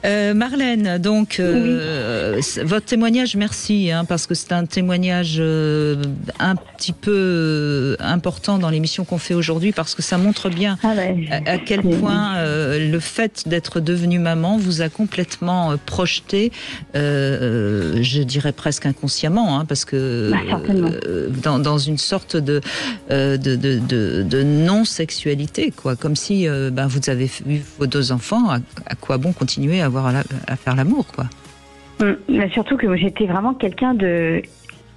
Marlène, donc, votre témoignage, merci, parce que c'est un témoignage un petit peu important dans l'émission qu'on fait aujourd'hui, parce que ça montre bien à quel point le fait d'être devenue maman vous a complètement projeté, je dirais presque inconsciemment, parce que dans une sorte de non-sexualité, quoi, comme si vous avez eu vos 2 enfants, à quoi bon continuer à faire l'amour, quoi. Mais surtout que j'étais vraiment quelqu'un de...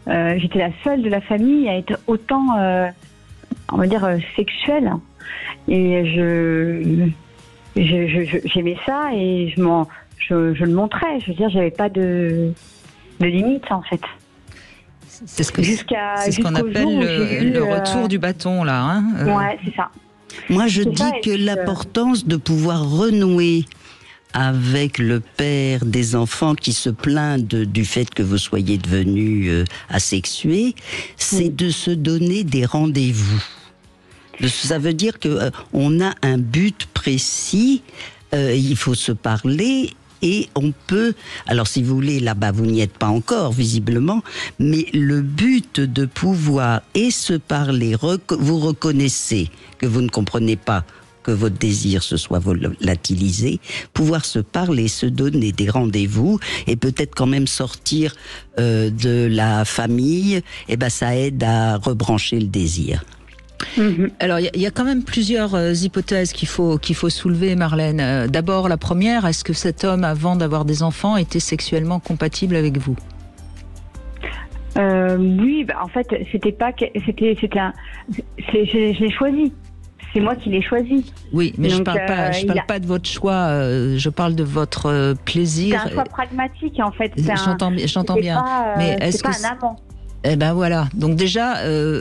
j'étais la seule de la famille à être autant, on va dire, sexuelle. Et j'aimais ça et je le montrais. Je veux dire, j'avais pas de limite, en fait. C'est ce qu'on appelle le retour du bâton, là. Ouais, c'est ça. Moi, je dis que l'importance de pouvoir renouer avec le père des enfants qui se plaint du fait que vous soyez devenu asexué, c'est de se donner des rendez-vous. Ça veut dire que on a un but précis, il faut se parler. Et on peut, alors si vous voulez, là-bas vous n'y êtes pas encore visiblement, mais le but de pouvoir se parler, vous reconnaissez que vous ne comprenez pas que votre désir se soit volatilisé, pouvoir se parler, se donner des rendez-vous et peut-être quand même sortir de la famille, ça aide à rebrancher le désir. Alors, il y a quand même plusieurs hypothèses qu'il faut soulever, Marlène. D'abord, la première, est-ce que cet homme, avant d'avoir des enfants, était sexuellement compatible avec vous? Oui, en fait, c'était pas que je l'ai choisi. C'est moi qui l'ai choisi. Oui, mais donc, je parle pas de votre choix. Je parle de votre plaisir. C'est un choix pragmatique, en fait. J'entends bien. Mais est-ce que c'est pas un amant? Eh ben voilà. Donc déjà,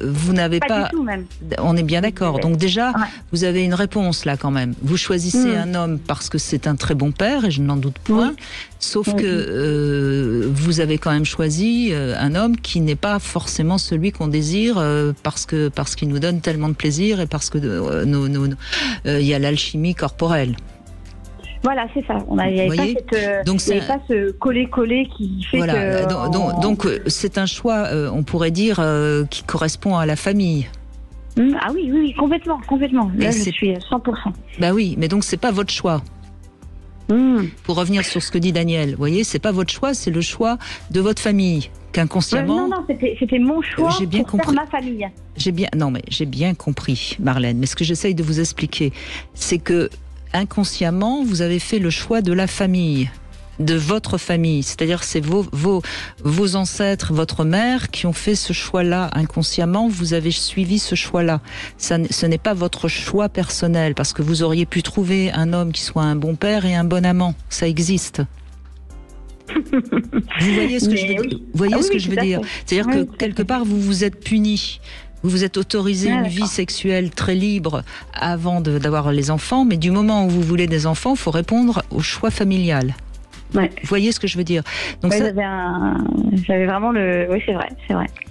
vous n'avez pas. Du tout, même. On est bien d'accord. Donc déjà, vous avez une réponse là quand même. Vous choisissez un homme parce que c'est un très bon père et je n'en doute point. Sauf que vous avez quand même choisi un homme qui n'est pas forcément celui qu'on désire parce qu'il nous donne tellement de plaisir et parce que il y a l'alchimie corporelle. Voilà, c'est ça. Il n'y avait pas ce coller-coller qui fait que... Donc, c'est un choix, on pourrait dire, qui correspond à la famille. Ah oui, complètement. Là, je suis à 100%. Bah oui, mais donc c'est pas votre choix. Pour revenir sur ce que dit Daniel, vous voyez, c'est pas votre choix, c'est le choix de votre famille. Qu'inconsciemment... Non, c'était mon choix pour faire ma famille. J'ai bien compris, Marlène. Mais ce que j'essaye de vous expliquer, c'est que inconsciemment, vous avez fait le choix de la famille, de votre famille. C'est-à-dire c'est vos ancêtres, votre mère qui ont fait ce choix-là inconsciemment. Vous avez suivi ce choix-là. Ce n'est pas votre choix personnel, parce que vous auriez pu trouver un homme qui soit un bon père et un bon amant. Ça existe. Vous voyez ce que je veux dire? C'est-à-dire que quelque part, vous vous êtes puni. Vous vous êtes autorisé une vie sexuelle très libre avant d'avoir les enfants, mais du moment où vous voulez des enfants, il faut répondre au choix familial. Ouais. Vous voyez ce que je veux dire? Donc j'avais vraiment le... Oui, c'est vrai.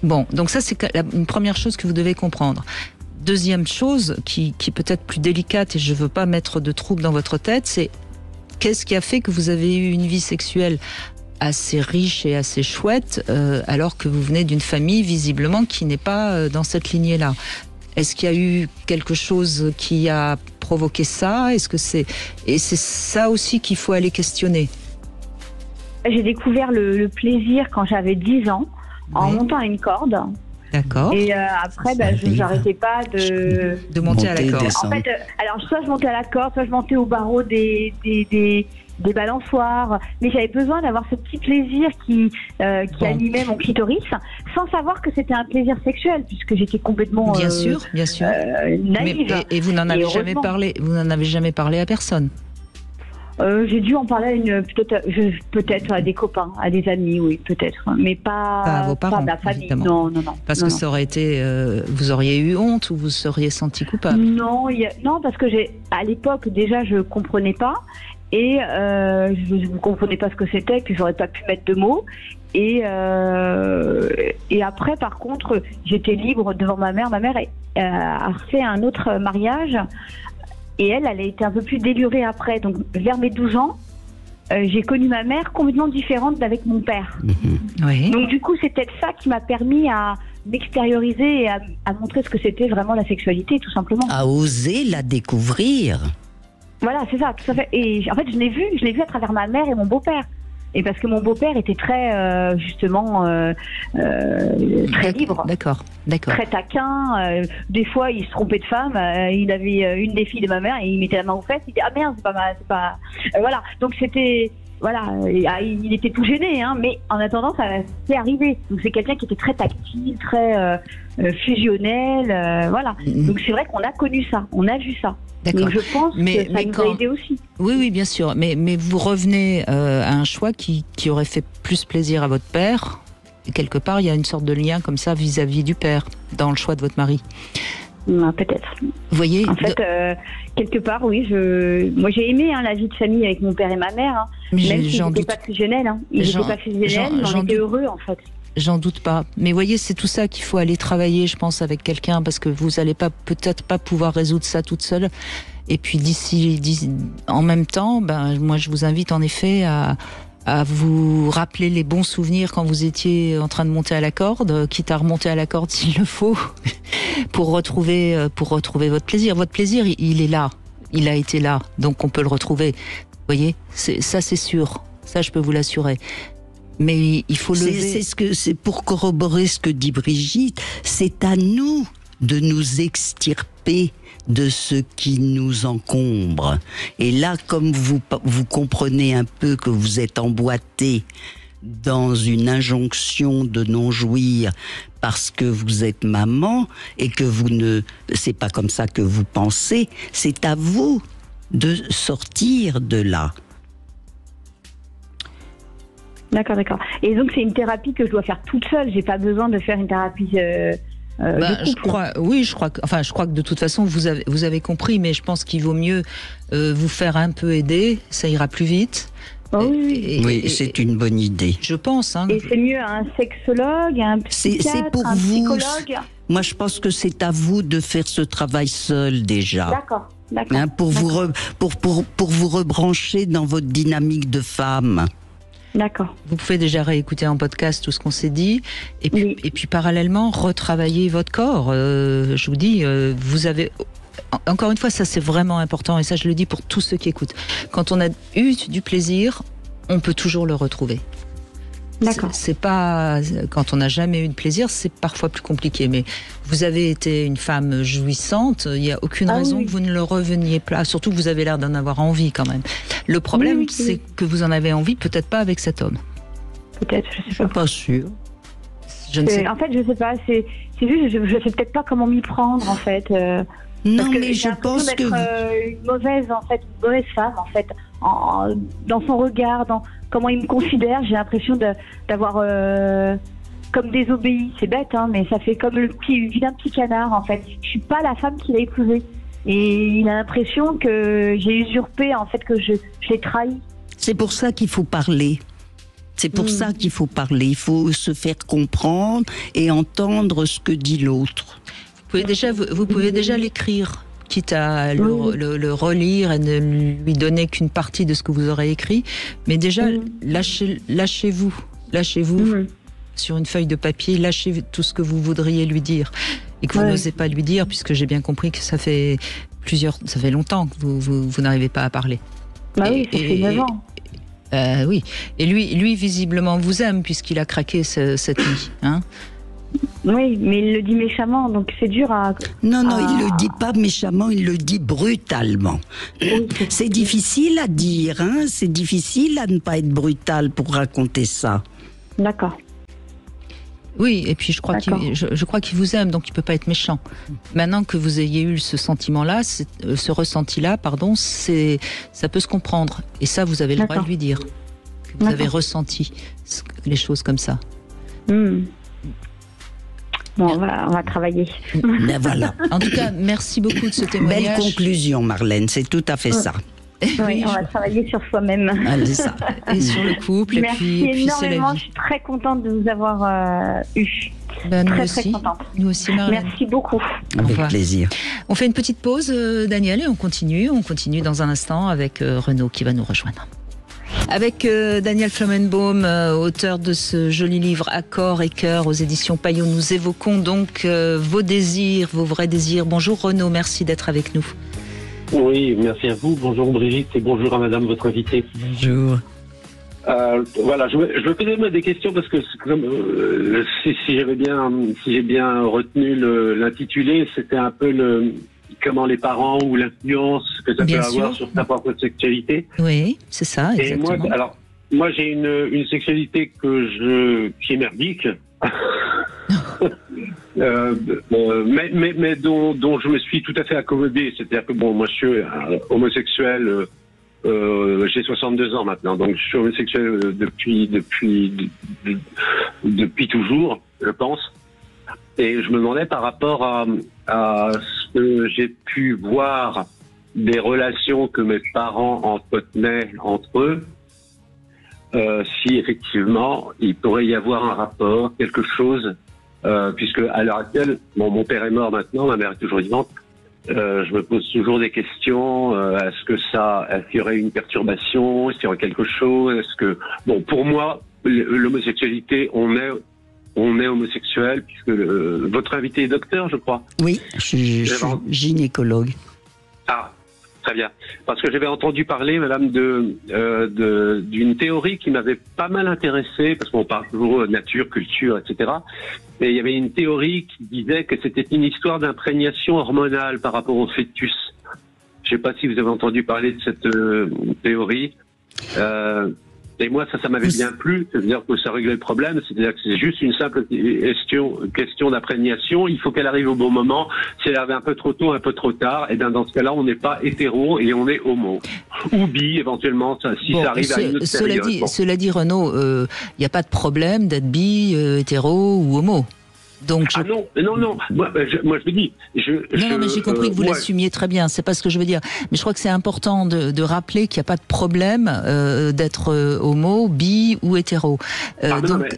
Bon, donc ça, c'est une première chose que vous devez comprendre. Deuxième chose, qui est peut-être plus délicate, et je ne veux pas mettre de trouble dans votre tête, c'est qu'est-ce qui a fait que vous avez eu une vie sexuelle assez riche et assez chouette, alors que vous venez d'une famille visiblement qui n'est pas dans cette lignée-là. Est-ce qu'il y a eu quelque chose qui a provoqué ça? Et c'est ça aussi qu'il faut aller questionner. J'ai découvert le plaisir quand j'avais 10 ans, en montant à une corde. D'accord. Et après, je n'arrêtais pas de monter à la corde. descendre. En fait, alors soit je montais à la corde, soit je montais au barreau des balançoires, mais j'avais besoin d'avoir ce petit plaisir qui animait mon clitoris, sans savoir que c'était un plaisir sexuel, puisque j'étais complètement bien sûr. naïve. Et vous n'en avez jamais parlé. Vous n'en avez jamais parlé à personne. J'ai dû en parler à peut-être à des copains, à des amis, oui, peut-être, mais pas à vos parents, pas à ma famille. évidemment. Non. Parce que ça aurait été, vous auriez eu honte ou vous seriez senti coupable. Non, parce que à l'époque déjà je comprenais pas. Et je ne comprenais pas ce que c'était, puis j'aurais pas pu mettre de mots. Et après, par contre, j'étais libre devant ma mère. Ma mère a fait un autre mariage, et elle a été un peu plus délurée après. Donc, vers mes 12 ans, j'ai connu ma mère complètement différente d'avec mon père. Oui. Donc, du coup, c'est peut-être ça qui m'a permis à m'extérioriser et à montrer ce que c'était vraiment la sexualité, tout simplement. À oser la découvrir. Voilà, c'est ça, tout à fait. Et en fait, je l'ai vu à travers ma mère et mon beau-père. Et parce que mon beau-père était très, justement, très libre. D'accord. Très taquin. Des fois, il se trompait de femme. Il avait une des filles de ma mère et il mettait la main aux fesses. Il disait, ah merde, c'est pas... voilà. Donc c'était... Voilà, il était tout gêné, hein, mais en attendant, ça s'est arrivé. Donc c'est quelqu'un qui était très tactile, très fusionnel, voilà. Donc c'est vrai qu'on a connu ça, on a vu ça. D'accord. Donc je pense que ça nous a aidé aussi. Oui, bien sûr. Mais vous revenez à un choix qui aurait fait plus plaisir à votre père. Et quelque part, il y a une sorte de lien comme ça vis-à-vis du père dans le choix de votre mari. Peut-être. Vous voyez, en fait, quelque part, oui. Moi, j'ai aimé la vie de famille avec mon père et ma mère. Hein, même s'ils n'étaient pas fusionnels. Hein. Ils n'étaient pas fusionnels, mais on était heureux, en fait. J'en doute pas. Mais voyez, c'est tout ça qu'il faut aller travailler, je pense, avec quelqu'un, parce que vous allez peut-être pas pouvoir résoudre ça toute seule. Et puis en même temps, moi, je vous invite en effet à vous rappeler les bons souvenirs quand vous étiez en train de monter à la corde, quitte à remonter à la corde s'il le faut, pour retrouver votre plaisir. Votre plaisir, il est là. Il a été là. Donc on peut le retrouver. Vous voyez, ça c'est sûr. Ça, je peux vous l'assurer. Mais il faut lever. C'est pour corroborer ce que dit Brigitte. C'est à nous de nous extirper de ce qui nous encombre. Et là, comme vous comprenez un peu que vous êtes emboîté dans une injonction de non jouir parce que vous êtes maman et que c'est pas comme ça que vous pensez, c'est à vous de sortir de là. D'accord. Et donc c'est une thérapie que je dois faire toute seule. J'ai pas besoin de faire une thérapie de couple. Je crois que de toute façon vous avez compris, mais je pense qu'il vaut mieux vous faire un peu aider. Ça ira plus vite. Oui, c'est une bonne idée. Je pense. Hein. Et c'est mieux un sexologue, un psychiatre, c'est pour un vous. psychologue. Moi, je pense que c'est à vous de faire ce travail seul déjà. D'accord. Hein, pour vous rebrancher dans votre dynamique de femme. D'accord. Vous pouvez déjà réécouter en podcast tout ce qu'on s'est dit, et puis parallèlement retravailler votre corps. Je vous dis, vous avez. Encore une fois, ça c'est vraiment important, et ça je le dis pour tous ceux qui écoutent. Quand on a eu du plaisir, on peut toujours le retrouver. D'accord. C'est pas quand on n'a jamais eu de plaisir, c'est parfois plus compliqué. Mais vous avez été une femme jouissante. Il n'y a aucune raison que vous ne le reveniez pas. Surtout que vous avez l'air d'en avoir envie quand même. Le problème, c'est que vous en avez envie, peut-être pas avec cet homme. Peut-être, je sais pas sûr. En fait, je sais pas. C'est juste, je sais peut-être pas comment m'y prendre en fait. Non, mais je pense que une mauvaise femme en fait, dans son regard, dans comment il me considère, j'ai l'impression d'avoir comme désobéi. C'est bête, hein, mais ça fait comme le vilain petit canard en fait. Je suis pas la femme qu'il a épousée, et il a l'impression que j'ai usurpé en fait, que je l'ai trahi. C'est pour ça qu'il faut parler. C'est pour ça qu'il faut parler. Il faut se faire comprendre et entendre ce que dit l'autre. Vous pouvez déjà l'écrire, quitte à le relire et ne lui donner qu'une partie de ce que vous aurez écrit. Mais déjà, lâchez-vous sur une feuille de papier, lâchez tout ce que vous voudriez lui dire et que vous n'osez pas lui dire, puisque j'ai bien compris que ça fait longtemps que vous n'arrivez pas à parler. Ça fait 9 ans. Oui, et lui visiblement vous aime puisqu'il a craqué cette nuit. Hein. Oui, mais il le dit méchamment, donc c'est dur à... Non, il le dit pas méchamment, il le dit brutalement. C'est difficile à dire, hein, c'est difficile à ne pas être brutal pour raconter ça. D'accord. Oui, et puis je crois qu'il vous aime, donc il peut pas être méchant. Maintenant que vous ayez eu ce sentiment-là, ce ressenti-là, pardon, ça peut se comprendre. Et ça, vous avez le droit de lui dire que vous avez ressenti les choses comme ça. Bon, on va travailler. Ben voilà. En tout cas, merci beaucoup de ce témoignage. Belle conclusion, Marlène, c'est tout à fait ça. Oui, on va travailler sur soi-même. Allez, ça. Et sur le couple. Merci et puis énormément, c'est la vie. je suis très contente de vous avoir eu. Ben, Très contente. Nous aussi, Marlène. Merci beaucoup. Avec plaisir. On fait une petite pause, Daniel, et on continue. On continue dans un instant avec Renaud qui va nous rejoindre. Avec Daniel Flamenbaum, auteur de ce joli livre Accords et cœurs aux éditions Payot, nous évoquons donc vos désirs, vos vrais désirs. Bonjour Renaud, merci d'être avec nous. Oui, merci à vous. Bonjour Brigitte et bonjour à madame votre invitée. Bonjour. Voilà, je me posais des questions parce que si j'ai bien retenu l'intitulé, c'était un peu comment les parents ou l'influence que ça peut avoir sur sa propre sexualité. Oui, c'est ça, exactement. Et moi j'ai une sexualité qui est merdique. Mais dont je me suis tout à fait accommodé. C'est-à-dire que moi je suis homosexuel, j'ai 62 ans maintenant, donc je suis homosexuel depuis toujours, je pense. Et je me demandais par rapport à ce que j'ai pu voir des relations que mes parents entretenaient entre eux, si effectivement il pourrait y avoir un rapport, quelque chose, puisque à l'heure actuelle, mon père est mort maintenant, ma mère est toujours vivante. Je me pose toujours des questions. Est-ce qu'il y aurait une perturbation? Est-ce qu'il y aurait quelque chose? Pour moi, l'homosexualité, on est homosexuel, puisque votre invité est docteur, je crois. Oui, je suis gynécologue. Ah, très bien. Parce que j'avais entendu parler, madame, d'une théorie qui m'avait pas mal intéressé, parce qu'on parle toujours de nature, culture, etc. Et il y avait une théorie qui disait que c'était une histoire d'imprégnation hormonale par rapport au fœtus. Je sais pas si vous avez entendu parler de cette théorie. Et moi, ça m'avait bien plu, c'est-à-dire que ça réglait le problème, c'est-à-dire que c'est juste une simple question d'imprégnation, il faut qu'elle arrive au bon moment, si elle arrive un peu trop tôt, un peu trop tard, et bien dans ce cas-là, on n'est pas hétéro et on est homo. Ou bi, éventuellement, ça arrive à une autre période. Cela dit, Renaud, il n'y a pas de problème d'être bi, hétéro ou homo. Donc non. Moi, je me dis. Non, mais j'ai compris que vous l'assumiez très bien. C'est pas ce que je veux dire. Mais je crois que c'est important de rappeler qu'il n'y a pas de problème d'être homo, bi ou hétéro.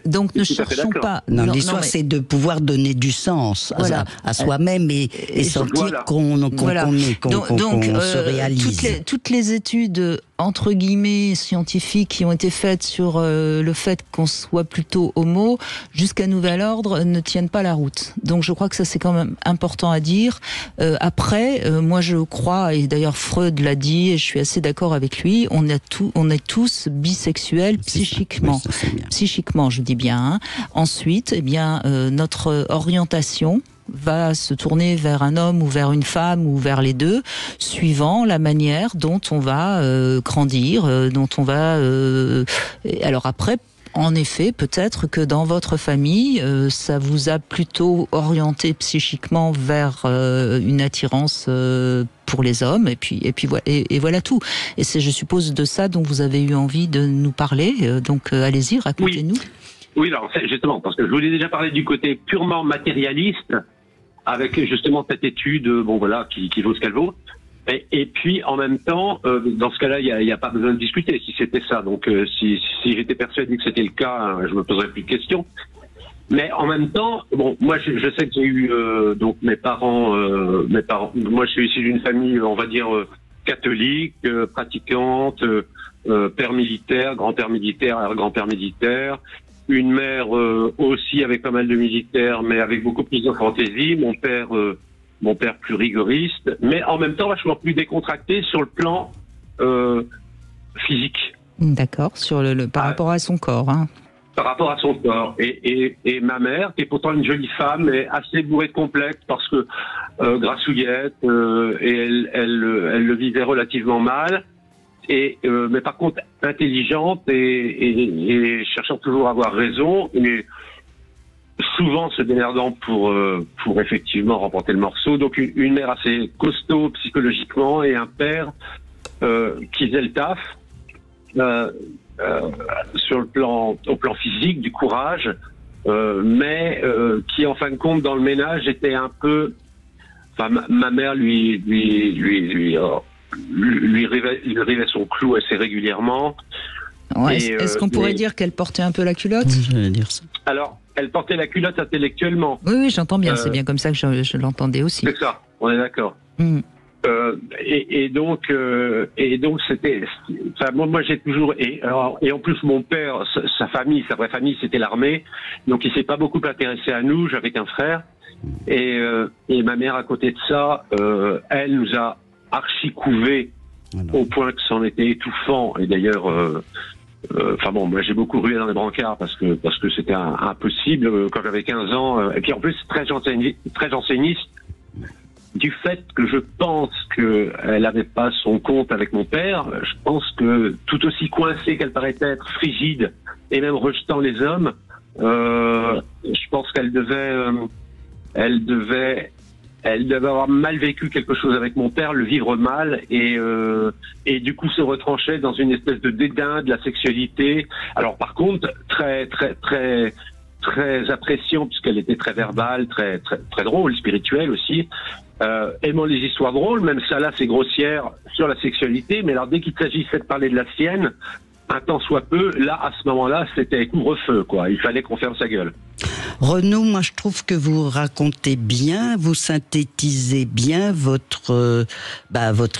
Donc ne cherchons pas. Non, l'histoire c'est de pouvoir donner du sens à soi-même et sentir qu'on se réalise. Toutes les études entre guillemets scientifiques qui ont été faites sur le fait qu'on soit plutôt homo jusqu'à nouvel ordre ne tiennent pas la route. Donc je crois que ça c'est quand même important à dire. Après, moi je crois, et d'ailleurs Freud l'a dit et je suis assez d'accord avec lui, on est tous bisexuels psychiquement. Psychiquement, je dis bien. Hein. Ensuite, notre orientation va se tourner vers un homme ou vers une femme ou vers les deux, suivant la manière dont on va grandir, dont on va... Alors après, en effet, peut-être que dans votre famille, ça vous a plutôt orienté psychiquement vers une attirance pour les hommes, et voilà tout. Et c'est, je suppose, de ça dont vous avez eu envie de nous parler. Donc allez-y, racontez-nous. Oui, alors justement, parce que je vous ai déjà parlé du côté purement matérialiste, avec justement cette étude, qui vaut ce qu'elle vaut. Et puis, en même temps, dans ce cas-là, il n'y a pas besoin de discuter si c'était ça. Donc, si j'étais persuadé que c'était le cas, je me poserais plus de questions. Mais en même temps, moi, je sais que j'ai eu mes parents. Moi, je suis issu d'une famille, on va dire, catholique, pratiquante, père militaire, grand-père militaire, arrière-grand-père militaire. Une mère aussi avec pas mal de militaires, mais avec beaucoup plus de fantaisie. Mon père plus rigoriste, mais en même temps vachement plus décontracté sur le plan physique. D'accord, par rapport à son corps. Hein. par rapport à son corps. Et ma mère, qui est pourtant une jolie femme, est assez bourrée de complexes parce que grassouillette, et elle le vivait relativement mal. Mais par contre intelligente et cherchant toujours à avoir raison, mais souvent se démerdant pour effectivement remporter le morceau. Donc une mère assez costaud psychologiquement et un père qui faisait le taf au plan physique, du courage, mais qui en fin de compte dans le ménage était un peu. Enfin, ma mère lui rivait son clou assez régulièrement. Ouais, est-ce qu'on pourrait dire qu'elle portait un peu la culotte? J'allais dire ça. Alors, elle portait la culotte intellectuellement. Oui, j'entends bien. C'est bien comme ça que je l'entendais aussi. C'est ça, on est d'accord. Et donc c'était. Enfin, moi j'ai toujours. Et en plus, mon père, sa vraie famille, c'était l'armée. Donc, il s'est pas beaucoup intéressé à nous. J'avais qu'un frère. Et ma mère, à côté de ça, elle nous a archi couvé au point que c'en était étouffant. Et d'ailleurs, moi j'ai beaucoup rué dans les brancards parce que c'était impossible quand j'avais 15 ans. Et puis en plus très janséniste, du fait que je pense qu'elle n'avait pas son compte avec mon père. Je pense que tout aussi coincée qu'elle paraissait être, frigide et même rejetant les hommes, je pense qu'elle devait avoir mal vécu quelque chose avec mon père, le vivre mal, et du coup se retranchait dans une espèce de dédain de la sexualité. Alors par contre, très appréciant, puisqu'elle était très verbale, très drôle, spirituelle aussi, aimant les histoires drôles, même ça là c'est grossière sur la sexualité, mais alors dès qu'il s'agissait de parler de la sienne, un tant soit peu, là à ce moment-là c'était couvre-feu, quoi. Il fallait qu'on ferme sa gueule. Renaud, moi je trouve que vous racontez bien, vous synthétisez bien votre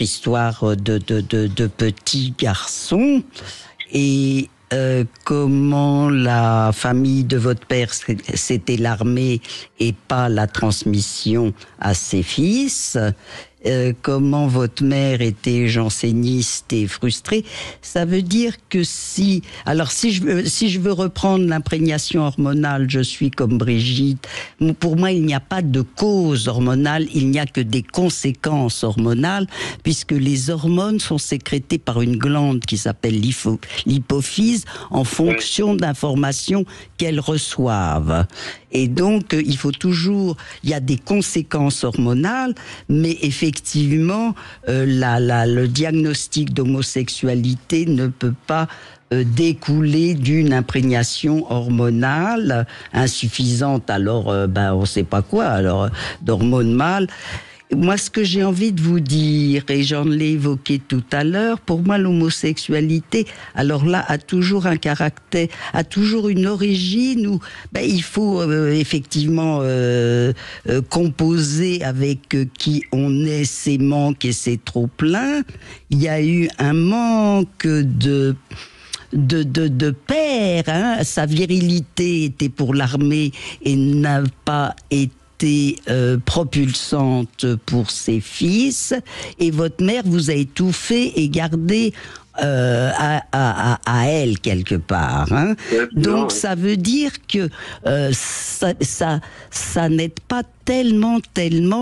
histoire de petit garçon, et comment la famille de votre père, c'était l'armée et pas la transmission à ses fils. Comment votre mère était janséniste et frustrée. Ça veut dire que si je veux reprendre l'imprégnation hormonale, je suis comme Brigitte. Pour moi, il n'y a pas de cause hormonale, il n'y a que des conséquences hormonales, puisque les hormones sont sécrétées par une glande qui s'appelle l'hypophyse en fonction d'informations qu'elles reçoivent. Et donc, il y a des conséquences hormonales, mais effectivement, le diagnostic d'homosexualité ne peut pas découler d'une imprégnation hormonale insuffisante, alors on sait pas quoi, alors d'hormones mâles. Moi, ce que j'ai envie de vous dire, et j'en l'ai évoqué tout à l'heure, pour moi, l'homosexualité, alors là, a toujours un caractère, a toujours une origine où il faut effectivement composer avec qui on est, ses manques et ses trop-pleins. Il y a eu un manque de père, hein. Sa virilité était pour l'armée et n'a pas été propulsante pour ses fils, et votre mère vous a étouffé et gardé à elle quelque part, hein. Donc ça veut dire que ça n'aide pas tellement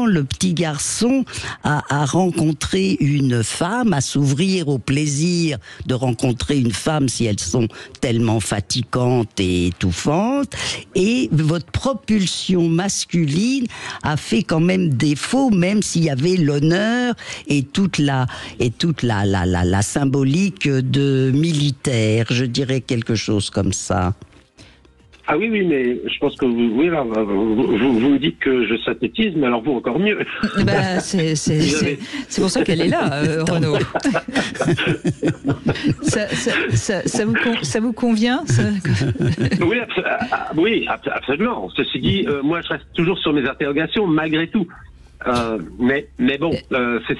le petit garçon à rencontrer une femme, à s'ouvrir au plaisir de rencontrer une femme si elles sont tellement fatigantes et étouffantes. Et votre propulsion masculine a fait quand même défaut, même s'il y avait l'honneur et toute la symbolique de militaire, je dirais quelque chose comme ça. Ah oui, mais je pense que vous me dites que je synthétise, mais alors vous encore mieux. C'est pour ça qu'elle est là, Renaud. ça vous convient Oui, absolument. Ceci dit, moi je reste toujours sur mes interrogations malgré tout. Mais bon,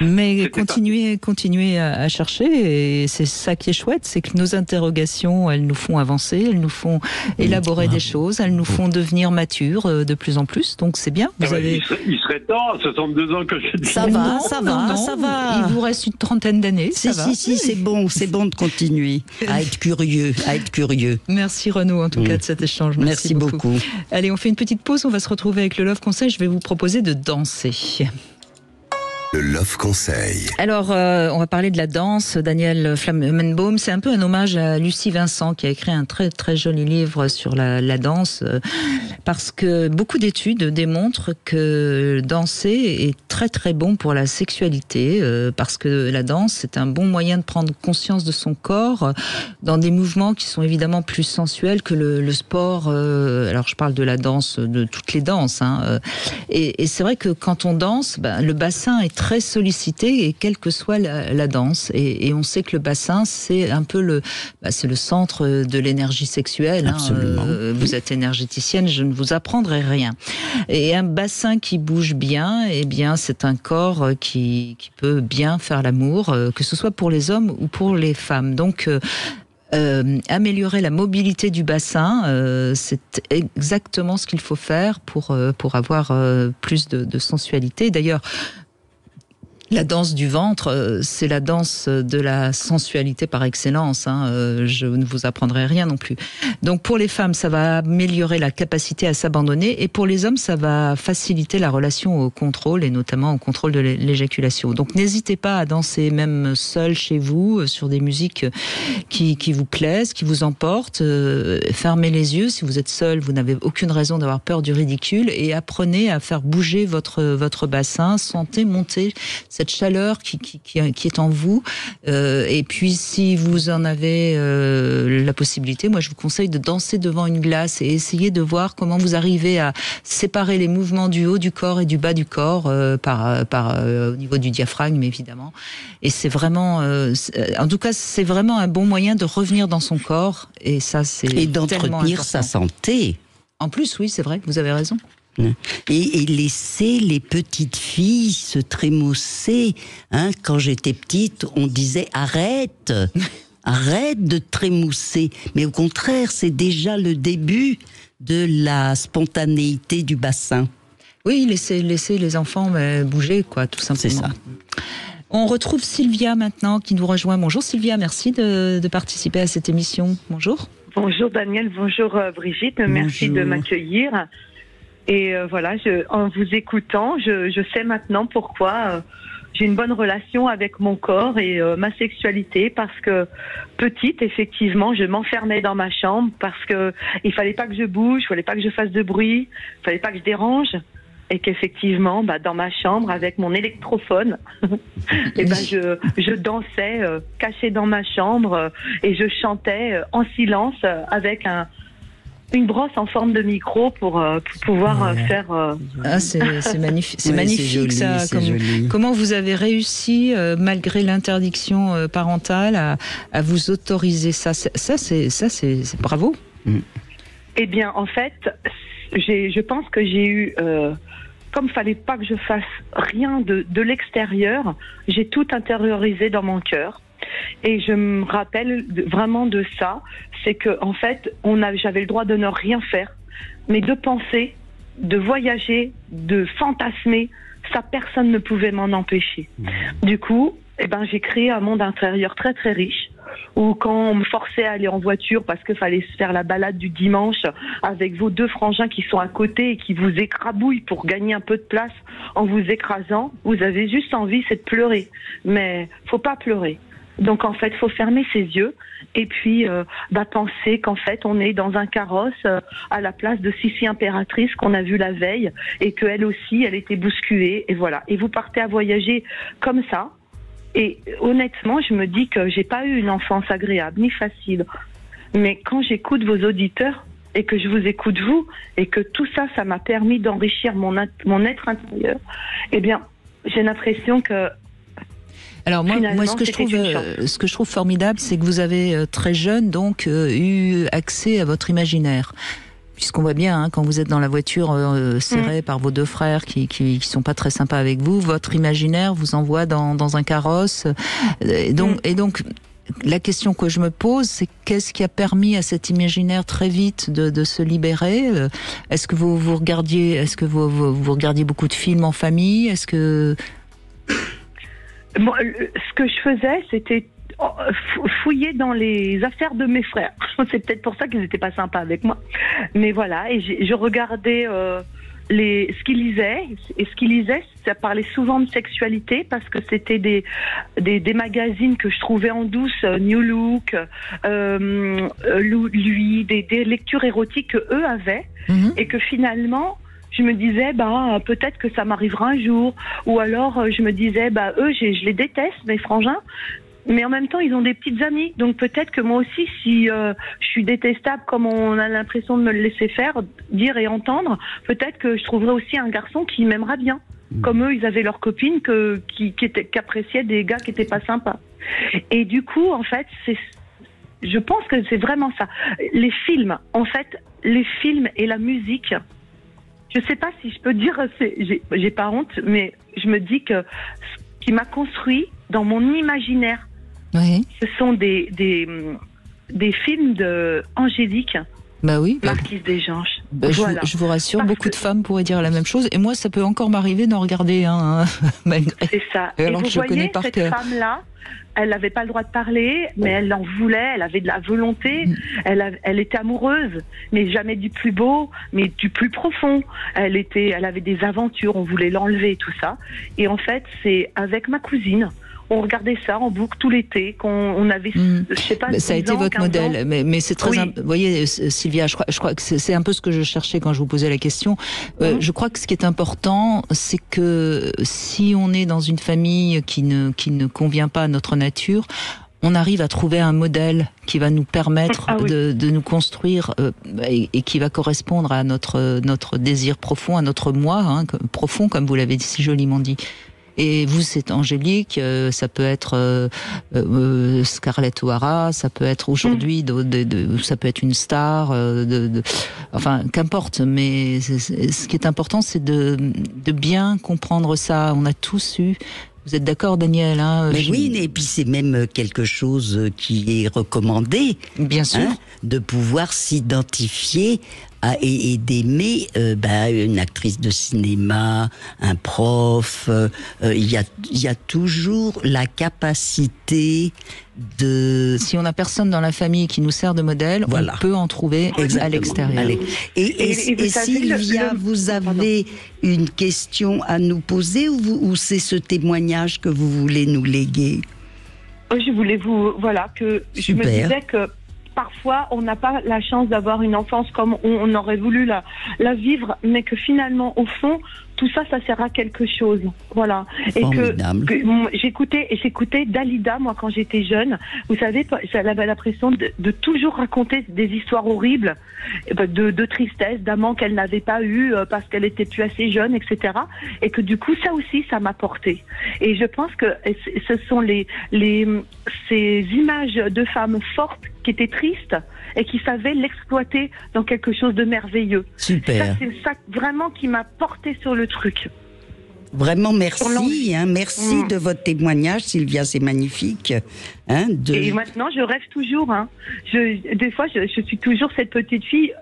mais continuez à chercher, et c'est ça qui est chouette, c'est que nos interrogations, elles nous font avancer, elles nous font élaborer des choses, elles nous font devenir matures de plus en plus, donc c'est bien. Il serait temps, 62 ans que je dis. Ça va. Il vous reste une trentaine d'années. Si, c'est bon de continuer à être curieux. Merci Renaud, en tout cas, de cet échange. Merci beaucoup. Allez, on fait une petite pause, on va se retrouver avec le Love Conseil. Je vais vous proposer de danser. Le Love Conseil. Alors, on va parler de la danse. Daniel Flammenbaum, c'est un peu un hommage à Lucie Vincent, qui a écrit un très très joli livre sur la danse, parce que beaucoup d'études démontrent que danser est très très bon pour la sexualité, parce que la danse, c'est un bon moyen de prendre conscience de son corps dans des mouvements qui sont évidemment plus sensuels que le sport. Alors, je parle de la danse, de toutes les danses, hein, et c'est vrai que quand on danse, le bassin est très sollicité, et quelle que soit la danse, et on sait que le bassin, c'est un peu c'est le centre de l'énergie sexuelle. Absolument. Vous êtes énergéticienne, je ne vous apprendrai rien. Et un bassin qui bouge bien, eh bien, c'est un corps qui peut bien faire l'amour, que ce soit pour les hommes ou pour les femmes. Donc, améliorer la mobilité du bassin, c'est exactement ce qu'il faut faire pour avoir plus de sensualité. D'ailleurs, la danse du ventre, c'est la danse de la sensualité par excellence. Je ne vous apprendrai rien non plus. Donc pour les femmes, ça va améliorer la capacité à s'abandonner, et pour les hommes, ça va faciliter la relation au contrôle, et notamment au contrôle de l'éjaculation. Donc n'hésitez pas à danser même seul chez vous, sur des musiques qui vous plaisent, qui vous emportent. Fermez les yeux. Si vous êtes seul, vous n'avez aucune raison d'avoir peur du ridicule, et apprenez à faire bouger votre bassin. Sentez monter cette chaleur qui est en vous. Et puis, si vous en avez la possibilité, moi, je vous conseille de danser devant une glace et essayer de voir comment vous arrivez à séparer les mouvements du haut du corps et du bas du corps au niveau du diaphragme, évidemment. Et c'est vraiment, en tout cas, c'est vraiment un bon moyen de revenir dans son corps. Et ça, c'est et d'entretenir sa santé. En plus, oui, c'est vrai, vous avez raison. Et laisser les petites filles se trémousser. Quand j'étais petite, on disait arrête de trémousser. Mais au contraire, c'est déjà le début de la spontanéité du bassin. Oui, laisser les enfants bouger, quoi, tout simplement. C'est ça. On retrouve Sylvia maintenant qui nous rejoint. Bonjour Sylvia, merci de participer à cette émission. Bonjour. Bonjour Daniel, bonjour Brigitte, merci de m'accueillir. Et voilà, en vous écoutant, je sais maintenant pourquoi j'ai une bonne relation avec mon corps et ma sexualité, parce que petite, effectivement, je m'enfermais dans ma chambre parce que il fallait pas que je bouge, il fallait pas que je fasse de bruit, il fallait pas que je dérange, et qu'effectivement, dans ma chambre avec mon électrophone, et je dansais cachée dans ma chambre, et je chantais en silence avec une brosse en forme de micro pour pouvoir faire. C'est magnifique, c'est magnifique, c'est joli, ça. Comment vous avez réussi, malgré l'interdiction parentale, à vous autoriser ça? C'est bravo. Eh bien, en fait, je pense que j'ai eu, comme fallait pas que je fasse rien de l'extérieur, j'ai tout intériorisé dans mon cœur. Et je me rappelle vraiment de ça, c'est que en fait, j'avais le droit de ne rien faire, mais de penser, de voyager, de fantasmer, ça personne ne pouvait m'en empêcher. Du coup, j'ai créé un monde intérieur très très riche, où quand on me forçait à aller en voiture parce qu'il fallait se faire la balade du dimanche avec vos deux frangins qui sont à côté et qui vous écrabouillent pour gagner un peu de place en vous écrasant, vous avez juste envie, c'est de pleurer. Mais faut pas pleurer. Donc en fait, faut fermer ses yeux et puis penser qu'en fait on est dans un carrosse à la place de Sissi impératrice qu'on a vue la veille, et qu'elle aussi elle était bousculée, et voilà. Et vous partez à voyager comme ça. Et honnêtement, je me dis que j'ai pas eu une enfance agréable ni facile. Mais quand j'écoute vos auditeurs et que je vous écoute vous, et que tout ça, ça m'a permis d'enrichir mon être intérieur, eh bien, j'ai l'impression que alors moi ce que je trouve formidable, c'est que vous avez très jeune donc eu accès à votre imaginaire. puisqu'on voit bien, hein, quand vous êtes dans la voiture serré par vos deux frères qui sont pas très sympas avec vous, votre imaginaire vous envoie dans un carrosse. Et donc, la question que je me pose, c'est qu'est-ce qui a permis à cet imaginaire très vite de se libérer? Est-ce que vous regardiez beaucoup de films en famille? Est-ce que Moi, ce que je faisais, c'était fouiller dans les affaires de mes frères. C'est peut-être pour ça qu'ils n'étaient pas sympas avec moi. Mais voilà, et je regardais ce qu'ils lisaient. Et ce qu'ils lisaient, ça parlait souvent de sexualité parce que c'était des magazines que je trouvais en douce, New Look, lui, des lectures érotiques que eux avaient et que finalement je me disais, peut-être que ça m'arrivera un jour. Ou alors, je me disais, eux, je les déteste, mes frangins. Mais en même temps, ils ont des petites amies. Donc peut-être que moi aussi, si je suis détestable comme on a l'impression de me le laisser faire, dire et entendre, peut-être que je trouverai aussi un garçon qui m'aimera bien. Comme eux, ils avaient leurs copines qui appréciaient des gars qui étaient pas sympas. Et du coup, en fait, je pense que c'est vraiment ça. Les films et la musique, je sais pas si je peux dire, j'ai pas honte, mais je me dis que ce qui m'a construit dans mon imaginaire, ce sont des films de Angélique. Oui. Marquise des Anges. Voilà. Je vous rassure, beaucoup de femmes pourraient dire la même chose. Et moi, ça peut encore m'arriver d'en regarder malgré. C'est ça. Alors et que vous je voyez, connais par cette cœur. femme-là, elle n'avait pas le droit de parler, mais elle en voulait, elle avait de la volonté, elle était amoureuse, mais jamais du plus beau, mais du plus profond. Elle avait des aventures, on voulait l'enlever, tout ça. Et en fait, c'est avec ma cousine, on regardait ça en boucle tout l'été, qu'on avait, je sais pas, ça a été votre modèle, mais c'est très, vous voyez, Sylvia, je crois que c'est un peu ce que je cherchais quand je vous posais la question. Je crois que ce qui est important, c'est que si on est dans une famille qui ne convient pas à notre nature, on arrive à trouver un modèle qui va nous permettre de nous construire et qui va correspondre à notre désir profond, à notre moi, profond, comme vous l'avez si joliment dit. Et vous, c'est Angélique, ça peut être Scarlett O'Hara, ça peut être aujourd'hui, ça peut être une star, enfin, qu'importe. Mais ce qui est important, c'est de bien comprendre ça. On a tous eu. Vous êtes d'accord, Daniel, Oui, et puis c'est même quelque chose qui est recommandé. Bien sûr. De pouvoir s'identifier et d'aimer une actrice de cinéma, un prof. Il y a toujours la capacité de... Si on n'a personne dans la famille qui nous sert de modèle, on peut en trouver à l'extérieur. Et Sylvia, vous avez une question à nous poser ou c'est ce témoignage que vous voulez nous léguer? Je voulais je me disais que parfois, on n'a pas la chance d'avoir une enfance comme on aurait voulu la vivre, mais que finalement, au fond, tout ça, ça sert à quelque chose. Voilà. Formidable. Et que j'écoutais Dalida, moi, quand j'étais jeune. Vous savez, elle avait l'impression de toujours raconter des histoires horribles, de tristesse, d'amants qu'elle n'avait pas eu parce qu'elle était plus assez jeune, etc. Et que du coup, ça aussi, ça m'a porté. Et je pense que ce sont ces images de femmes fortes qui étaient tristes et qui savaient l'exploiter dans quelque chose de merveilleux. Super. C'est ça vraiment qui m'a porté sur le truc. Vraiment, merci. Merci de votre témoignage, Sylvia, c'est magnifique. Et maintenant, je rêve toujours. Des fois, je suis toujours cette petite fille,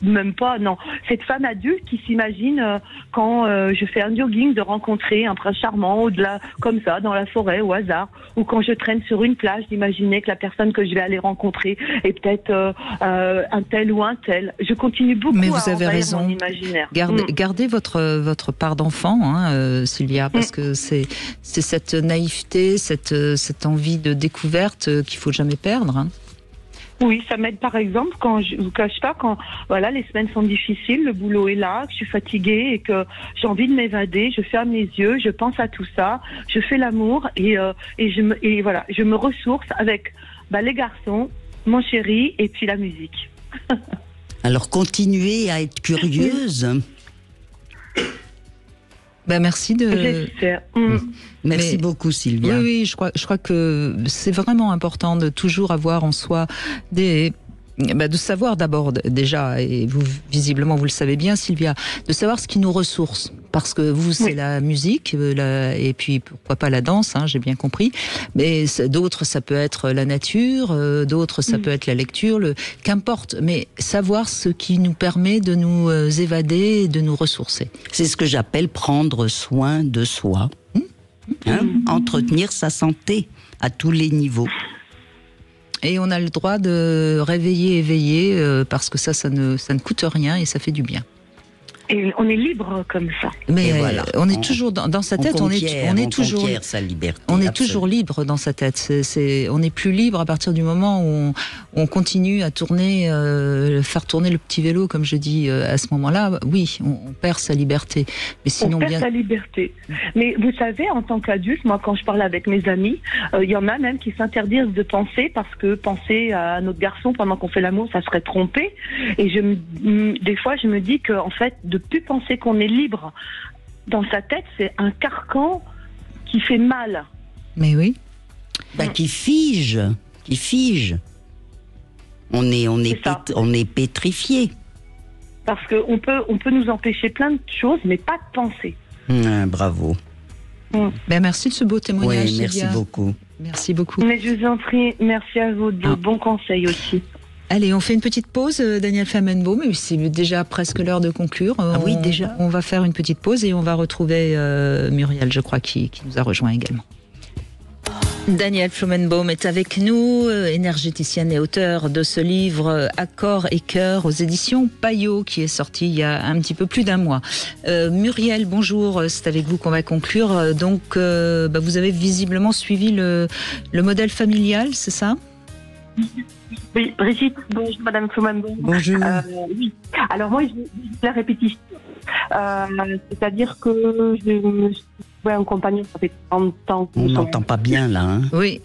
même pas, non, cette femme adulte qui s'imagine quand je fais un jogging de rencontrer un prince charmant au-delà, comme ça, dans la forêt, au hasard, ou quand je traîne sur une plage, d'imaginer que la personne que je vais aller rencontrer est peut-être un tel ou un tel. Je continue beaucoup Mais à vous avez envahir raison. mon imaginaire. Gardez votre part d'enfant, Sylvia, parce que c'est cette naïveté, cette envie de découverte qu'il faut jamais perdre. Oui, ça m'aide par exemple quand je vous cache pas, quand les semaines sont difficiles, le boulot est là, que je suis fatiguée et que j'ai envie de m'évader, je ferme les yeux, je pense à tout ça, je fais l'amour et je me ressource avec les garçons, mon chéri et puis la musique. Alors continuez à être curieuse. Merci J'espère. Merci beaucoup, Sylvia. Oui, je crois que c'est vraiment important de toujours avoir en soi des de savoir d'abord déjà, et vous visiblement vous le savez bien Sylvia, de savoir ce qui nous ressource. Parce que vous, c'est la musique, et puis pourquoi pas la danse, j'ai bien compris. Mais d'autres, ça peut être la nature, d'autres, ça peut être la lecture, qu'importe. Mais savoir ce qui nous permet de nous évader et de nous ressourcer. C'est ce que j'appelle prendre soin de soi. Entretenir sa santé à tous les niveaux. Et on a le droit de réveiller, éveiller, parce que ça ne coûte rien et ça fait du bien. Et on est libre comme ça. Mais voilà, on est toujours dans sa tête, on est toujours sa liberté. On est toujours libre dans sa tête. On n'est plus libre à partir du moment où on continue à tourner, faire tourner le petit vélo, comme je dis à ce moment-là. Oui, on perd sa liberté. Mais sinon, on perd sa liberté. Mais vous savez, en tant qu'adulte, moi, quand je parle avec mes amis, il y en a même qui s'interdisent de penser parce que penser à notre garçon pendant qu'on fait l'amour, ça serait tromper. Et des fois, je me dis que en fait, de plus penser qu'on est libre dans sa tête, c'est un carcan qui fait mal. Mais oui. Qui fige. On est pétrifié. Parce qu'on peut nous empêcher plein de choses, mais pas de penser. Bravo. Merci de ce beau témoignage. Oui, merci beaucoup. Merci beaucoup. Mais je vous en prie, merci à vous de bons conseils aussi. Allez, on fait une petite pause, Daniel Flamenbaum, mais c'est déjà presque l'heure de conclure. Oui, déjà. On va faire une petite pause et on va retrouver Muriel, je crois, qui nous a rejoint également. Daniel Flamenbaum est avec nous, énergéticienne et auteur de ce livre Accords et cœurs aux éditions Payot, qui est sorti il y a un petit peu plus d'un mois. Muriel, bonjour, c'est avec vous qu'on va conclure. Donc, vous avez visiblement suivi le modèle familial, c'est ça ? Oui, Brigitte, bonjour Madame Flamenbaum. Bonjour. Oui. Alors moi, je la répétition. C'est-à-dire que je me suis accompagnée, ça fait 30 ans. On n'entend pas bien là. Oui,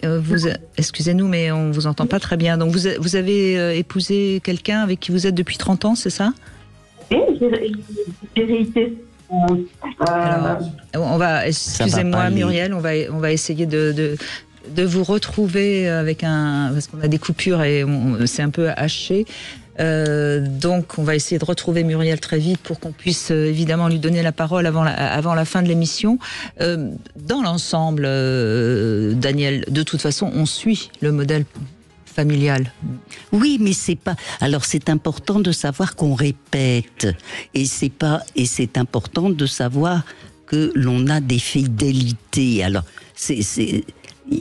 excusez-nous, mais on vous entend pas très bien. Donc vous avez épousé quelqu'un avec qui vous êtes depuis 30 ans, c'est ça ? Oui, j'ai réité. Alors, excusez-moi Muriel, on va essayer de vous retrouver parce qu'on a des coupures et c'est un peu haché. Donc on va essayer de retrouver Muriel très vite pour qu'on puisse évidemment lui donner la parole avant la fin de l'émission. Dans l'ensemble, Daniel, de toute façon, on suit le modèle familial. Oui, mais c'est pas. Alors c'est important de savoir qu'on répète, et c'est important de savoir que l'on a des fidélités. Alors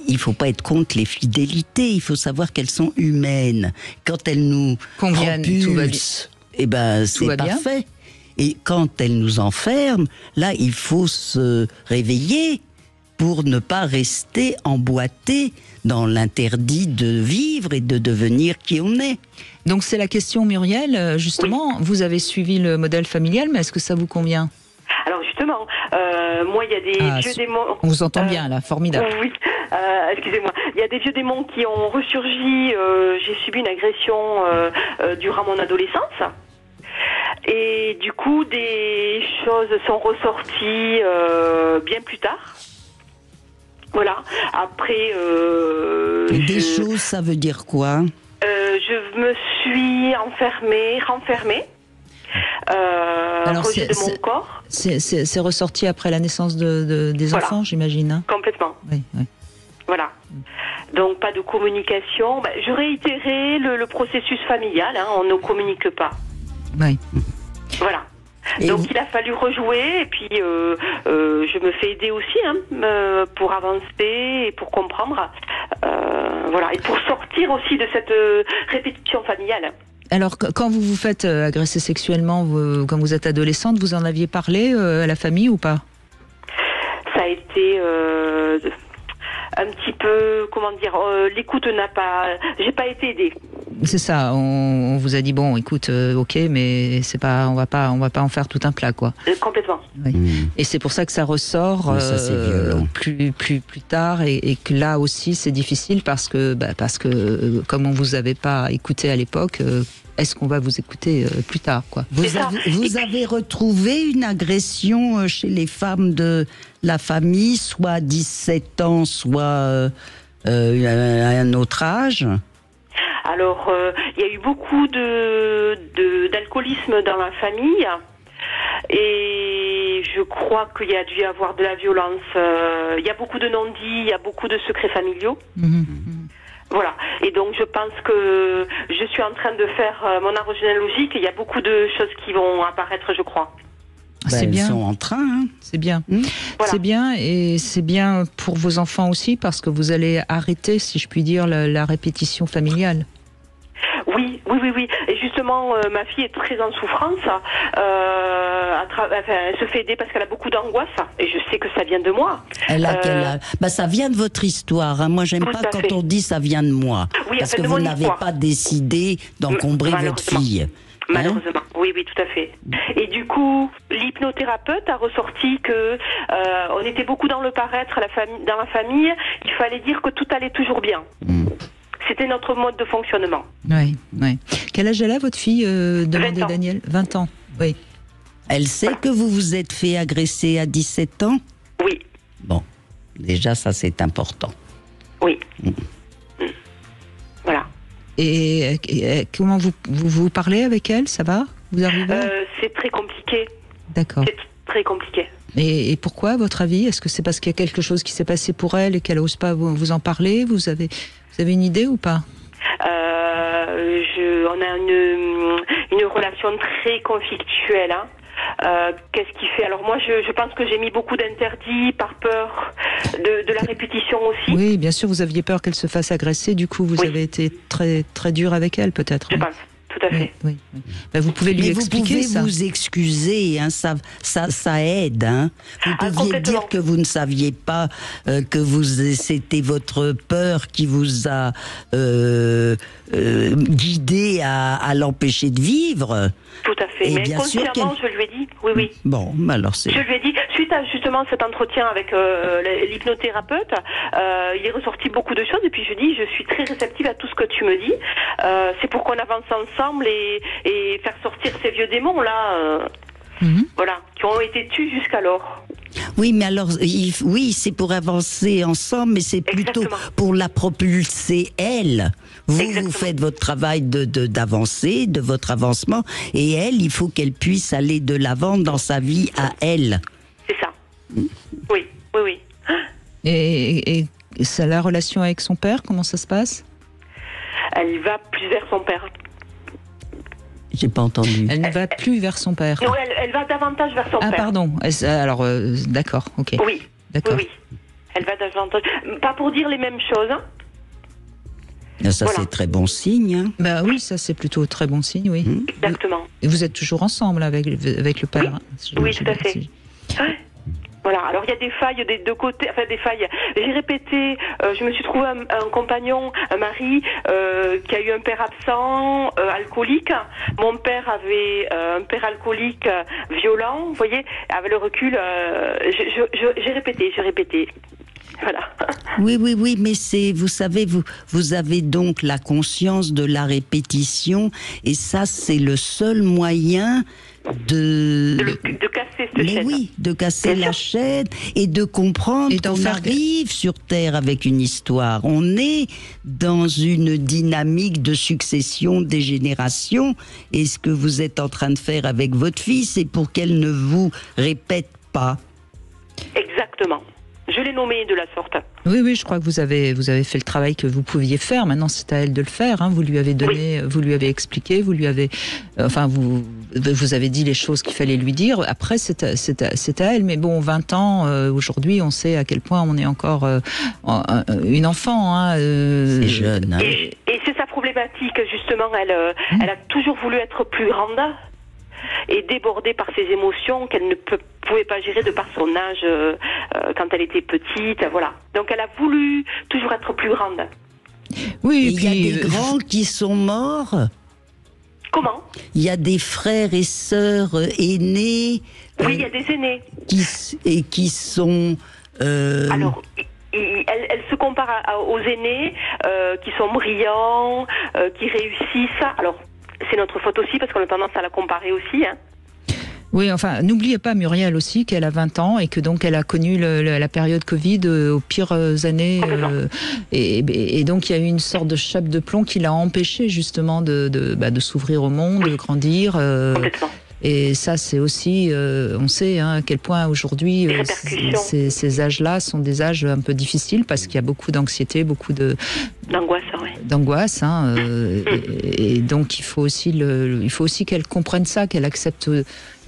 il faut pas être contre les fidélités, il faut savoir qu'elles sont humaines. Quand elles nous propulsent, c'est parfait. Et quand elles nous enferment, là, il faut se réveiller pour ne pas rester emboîté dans l'interdit de vivre et de devenir qui on est. Donc c'est la question, Muriel, justement, vous avez suivi le modèle familial, mais est-ce que ça vous convient ? Alors justement, moi il y a des vieux démons... On vous entend bien là, formidable. Oui, excusez-moi. Il y a des vieux démons qui ont ressurgi. J'ai subi une agression durant mon adolescence. Et du coup, des choses sont ressorties bien plus tard. Voilà. Après... des choses, ça veut dire quoi ? Je me suis renfermée. Alors, rejet de mon corps. C'est ressorti après la naissance des enfants, j'imagine. Hein ? Complètement. Oui. Voilà. Donc pas de communication. Je réitérais le processus familial. On ne communique pas. Oui. Voilà. Donc il a fallu rejouer et puis je me fais aider aussi pour avancer et pour comprendre. Voilà. Et pour sortir aussi de cette répétition familiale. Alors, quand vous vous faites agresser sexuellement, quand vous êtes adolescente, vous en aviez parlé à la famille ou pas ? Ça a été un petit peu, l'écoute j'ai pas été aidée. C'est ça, on vous a dit bon, écoute, ok, mais c'est pas, on va pas en faire tout un plat, quoi. Complètement. Oui. Et c'est pour ça que ça ressort plus tard et que là aussi c'est difficile parce que comme on vous avait pas écouté à l'époque, est-ce qu'on va vous écouter plus tard, quoi. Vous avez retrouvé une agression chez les femmes de la famille, soit à 17 ans, soit à un autre âge ? Alors, il y a eu beaucoup d'alcoolisme dans la famille. Et je crois qu'il y a dû y avoir de la violence. Il y a beaucoup de non-dits, il y a beaucoup de secrets familiaux. Voilà. Et donc je pense que je suis en train de faire mon arbre généalogique. Il y a beaucoup de choses qui vont apparaître, je crois. C'est bien. Ils sont en train. Hein. C'est bien. Voilà. C'est bien, et c'est bien pour vos enfants aussi, parce que vous allez arrêter, si je puis dire, la répétition familiale. Oui. Et justement, ma fille est très en souffrance. Elle se fait aider parce qu'elle a beaucoup d'angoisse. Et je sais que ça vient de moi. Elle a quel âge ? Ça vient de votre histoire. Hein. Moi, j'aime pas quand on dit ça vient de moi. Oui, parce que vous n'avez pas décidé d'encombrer votre fille. Malheureusement, oui, tout à fait. Et du coup, l'hypnothérapeute a ressorti que on était beaucoup dans le paraître dans la famille. Il fallait dire que tout allait toujours bien. C'était notre mode de fonctionnement. Oui. Quel âge elle a, votre fille, demandait Daniel ? 20 ans, oui. Elle sait que vous vous êtes fait agresser à 17 ans ? Oui. Bon, déjà, ça, c'est important. Oui. Voilà. Et comment vous parlez avec elle ? Ça va ? Vous arrivez ? C'est très compliqué. D'accord. C'est très compliqué. Et pourquoi, à votre avis ? Est-ce que c'est parce qu'il y a quelque chose qui s'est passé pour elle et qu'elle n'ose pas vous en parler ? Vous avez une idée ou pas ? On a une relation très conflictuelle. Qu'est-ce qui fait ? Alors moi, je pense que j'ai mis beaucoup d'interdits par peur de la répétition aussi. Oui, bien sûr, vous aviez peur qu'elle se fasse agresser. Du coup, vous avez été très, très dur avec elle, peut-être. Je pense. Tout à fait. Oui. Ben, vous pouvez lui expliquer ça. Vous pouvez vous excuser, hein, ça aide. Hein. Vous pouviez dire que vous ne saviez pas que c'était votre peur qui vous a guidé à l'empêcher de vivre. Tout à fait. Mais consciemment, je lui ai dit, oui. Bon, alors c'est... Je lui ai dit, suite à justement cet entretien avec l'hypnothérapeute, il est ressorti beaucoup de choses, et puis je dis, je suis très réceptive à tout ce que tu me dis. C'est pour qu'on avance ensemble et faire sortir ces vieux démons là, voilà, qui ont été tus jusqu'alors. Oui, mais alors, oui, c'est pour avancer ensemble, mais c'est plutôt pour la propulser elle. Vous faites votre travail d'avancer, de votre avancement, et elle, il faut qu'elle puisse aller de l'avant dans sa vie à elle. C'est ça. Oui. Et ça, la relation avec son père, comment ça se passe ? Elle va plus vers son père. J'ai pas entendu. Elle ne va plus vers son père. Non, elle va davantage vers son père. Ah, pardon. Alors, d'accord, ok. Oui. D'accord. Oui. Elle va davantage. Pas pour dire les mêmes choses. Hein. Ça, voilà. C'est très bon signe. Hein. Bah oui, ça, c'est plutôt très bon signe, oui. Exactement. Et vous êtes toujours ensemble avec le père. Oui, tout à fait. Voilà, alors il y a des failles des deux côtés, enfin des failles. J'ai répété, je me suis trouvé un compagnon, un mari, qui a eu un père absent, alcoolique. Mon père avait un père alcoolique violent, vous voyez, avec le recul, j'ai répété. Voilà. Oui, mais vous savez, vous avez donc la conscience de la répétition, et ça, c'est le seul moyen de casser cette chaîne. Oui, de casser la chaîne et de comprendre qu'on arrive sur Terre avec une histoire. On est dans une dynamique de succession des générations, et ce que vous êtes en train de faire avec votre fille, c'est pour qu'elle ne vous répète pas. Exactement. Je l'ai nommé de la sorte. Oui, je crois que vous avez fait le travail que vous pouviez faire. Maintenant, c'est à elle de le faire. Hein. Vous lui avez donné, vous lui avez expliqué, vous lui avez, vous avez dit les choses qu'il fallait lui dire. Après, c'est à elle. Mais bon, 20 ans, aujourd'hui, on sait à quel point on est encore une enfant. Hein, c'est jeune. Hein. Et c'est sa problématique, justement. Elle a toujours voulu être plus grande et débordée par ses émotions qu'elle ne pouvait pas gérer de par son âge quand elle était petite, voilà. Donc elle a voulu toujours être plus grande. Oui, et puis il y a des grands qui sont morts. Comment ? Il y a des frères et sœurs aînés. Oui, il y a des aînés. Qui sont... Alors... Elle se compare aux aînés qui sont brillants, qui réussissent. Alors, c'est notre faute aussi parce qu'on a tendance à la comparer aussi. Hein. Oui, enfin, n'oubliez pas Muriel aussi qu'elle a 20 ans et que donc elle a connu la période Covid aux pires années et donc il y a eu une sorte de chape de plomb qui l'a empêché justement de s'ouvrir au monde, de grandir. Et ça, c'est aussi, on sait à quel point aujourd'hui ces âges-là sont des âges un peu difficiles parce qu'il y a beaucoup d'anxiété, beaucoup d'angoisse. Et donc il faut aussi qu'elle comprenne ça, qu'elle accepte.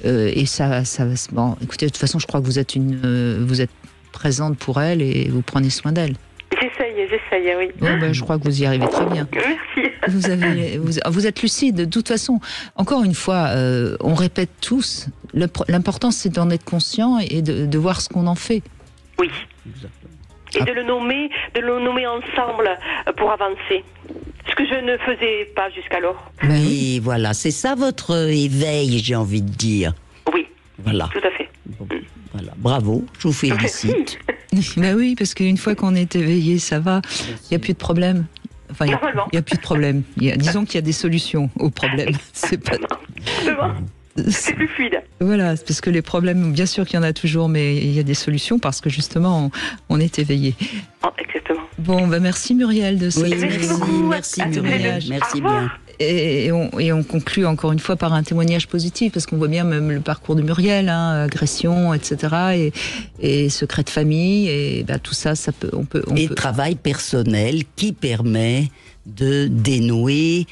Et ça. Bon, écoutez, de toute façon, je crois que vous êtes présente pour elle et vous prenez soin d'elle. J'essaye, oui. Bon, je crois que vous y arrivez très bien. Merci. Vous êtes lucide. De toute façon, encore une fois, on répète tous, l'important c'est d'en être conscient et de voir ce qu'on en fait. Oui. Et de le nommer ensemble pour avancer. Ce que je ne faisais pas jusqu'alors. Oui, voilà, c'est ça votre éveil, j'ai envie de dire. Oui, voilà. Tout à fait. Bon, voilà, bravo, je vous félicite. Ben oui, parce qu'une fois qu'on est éveillé, ça va, il n'y a plus de problème. Enfin, il n'y a plus de problème. Disons qu'il y a des solutions aux problèmes. C'est pas... C'est plus fluide. Voilà, parce que les problèmes, bien sûr qu'il y en a toujours, mais il y a des solutions parce que justement, on est éveillé. Exactement. Bon, merci Muriel de ce Merci Muriel, merci bien. Et on conclut encore une fois par un témoignage positif, parce qu'on voit bien même le parcours de Muriel, agression, etc., et secret de famille, et tout ça, on peut. Travail personnel qui permet de dénouer,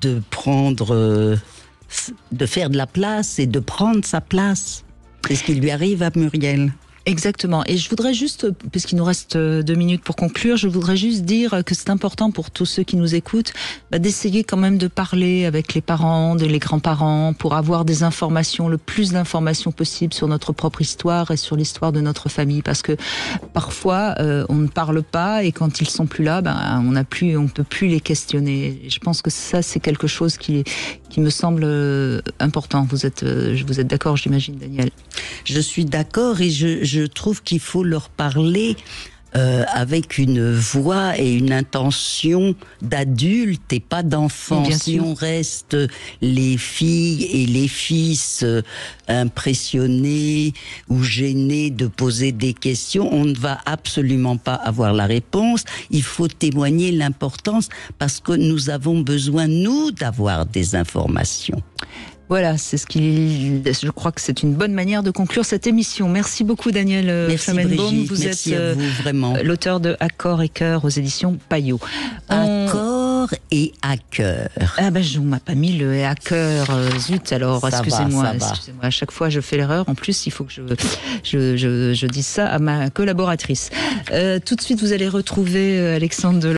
de prendre, de faire de la place et de prendre sa place. C'est ce qui lui arrive à Muriel. Exactement. Et je voudrais juste, puisqu'il nous reste 2 minutes pour conclure, je voudrais juste dire que c'est important pour tous ceux qui nous écoutent d'essayer quand même de parler avec les parents, les grands-parents, pour avoir des informations, le plus d'informations possible sur notre propre histoire et sur l'histoire de notre famille. Parce que parfois, on ne parle pas et quand ils sont plus là, on ne peut plus les questionner. Et je pense que ça, c'est quelque chose qui me semble important. Vous êtes d'accord, j'imagine, Daniel? Je suis d'accord et je trouve qu'il faut leur parler avec une voix et une intention d'adulte et pas d'enfant. Si on reste les filles et les fils impressionnés ou gênés de poser des questions, on ne va absolument pas avoir la réponse. Il faut témoigner l'importance parce que nous avons besoin, nous, d'avoir des informations. Voilà, je crois que c'est une bonne manière de conclure cette émission. Merci beaucoup Daniel Flamenbaum. Vous êtes l'auteur de Accord et cœur aux éditions Payot. Accord et à cœur. Ah on m'a pas mis le et à cœur. Zut, alors excusez-moi. À chaque fois je fais l'erreur. En plus, il faut que je dise ça à ma collaboratrice. Tout de suite, vous allez retrouver Alexandre Delon.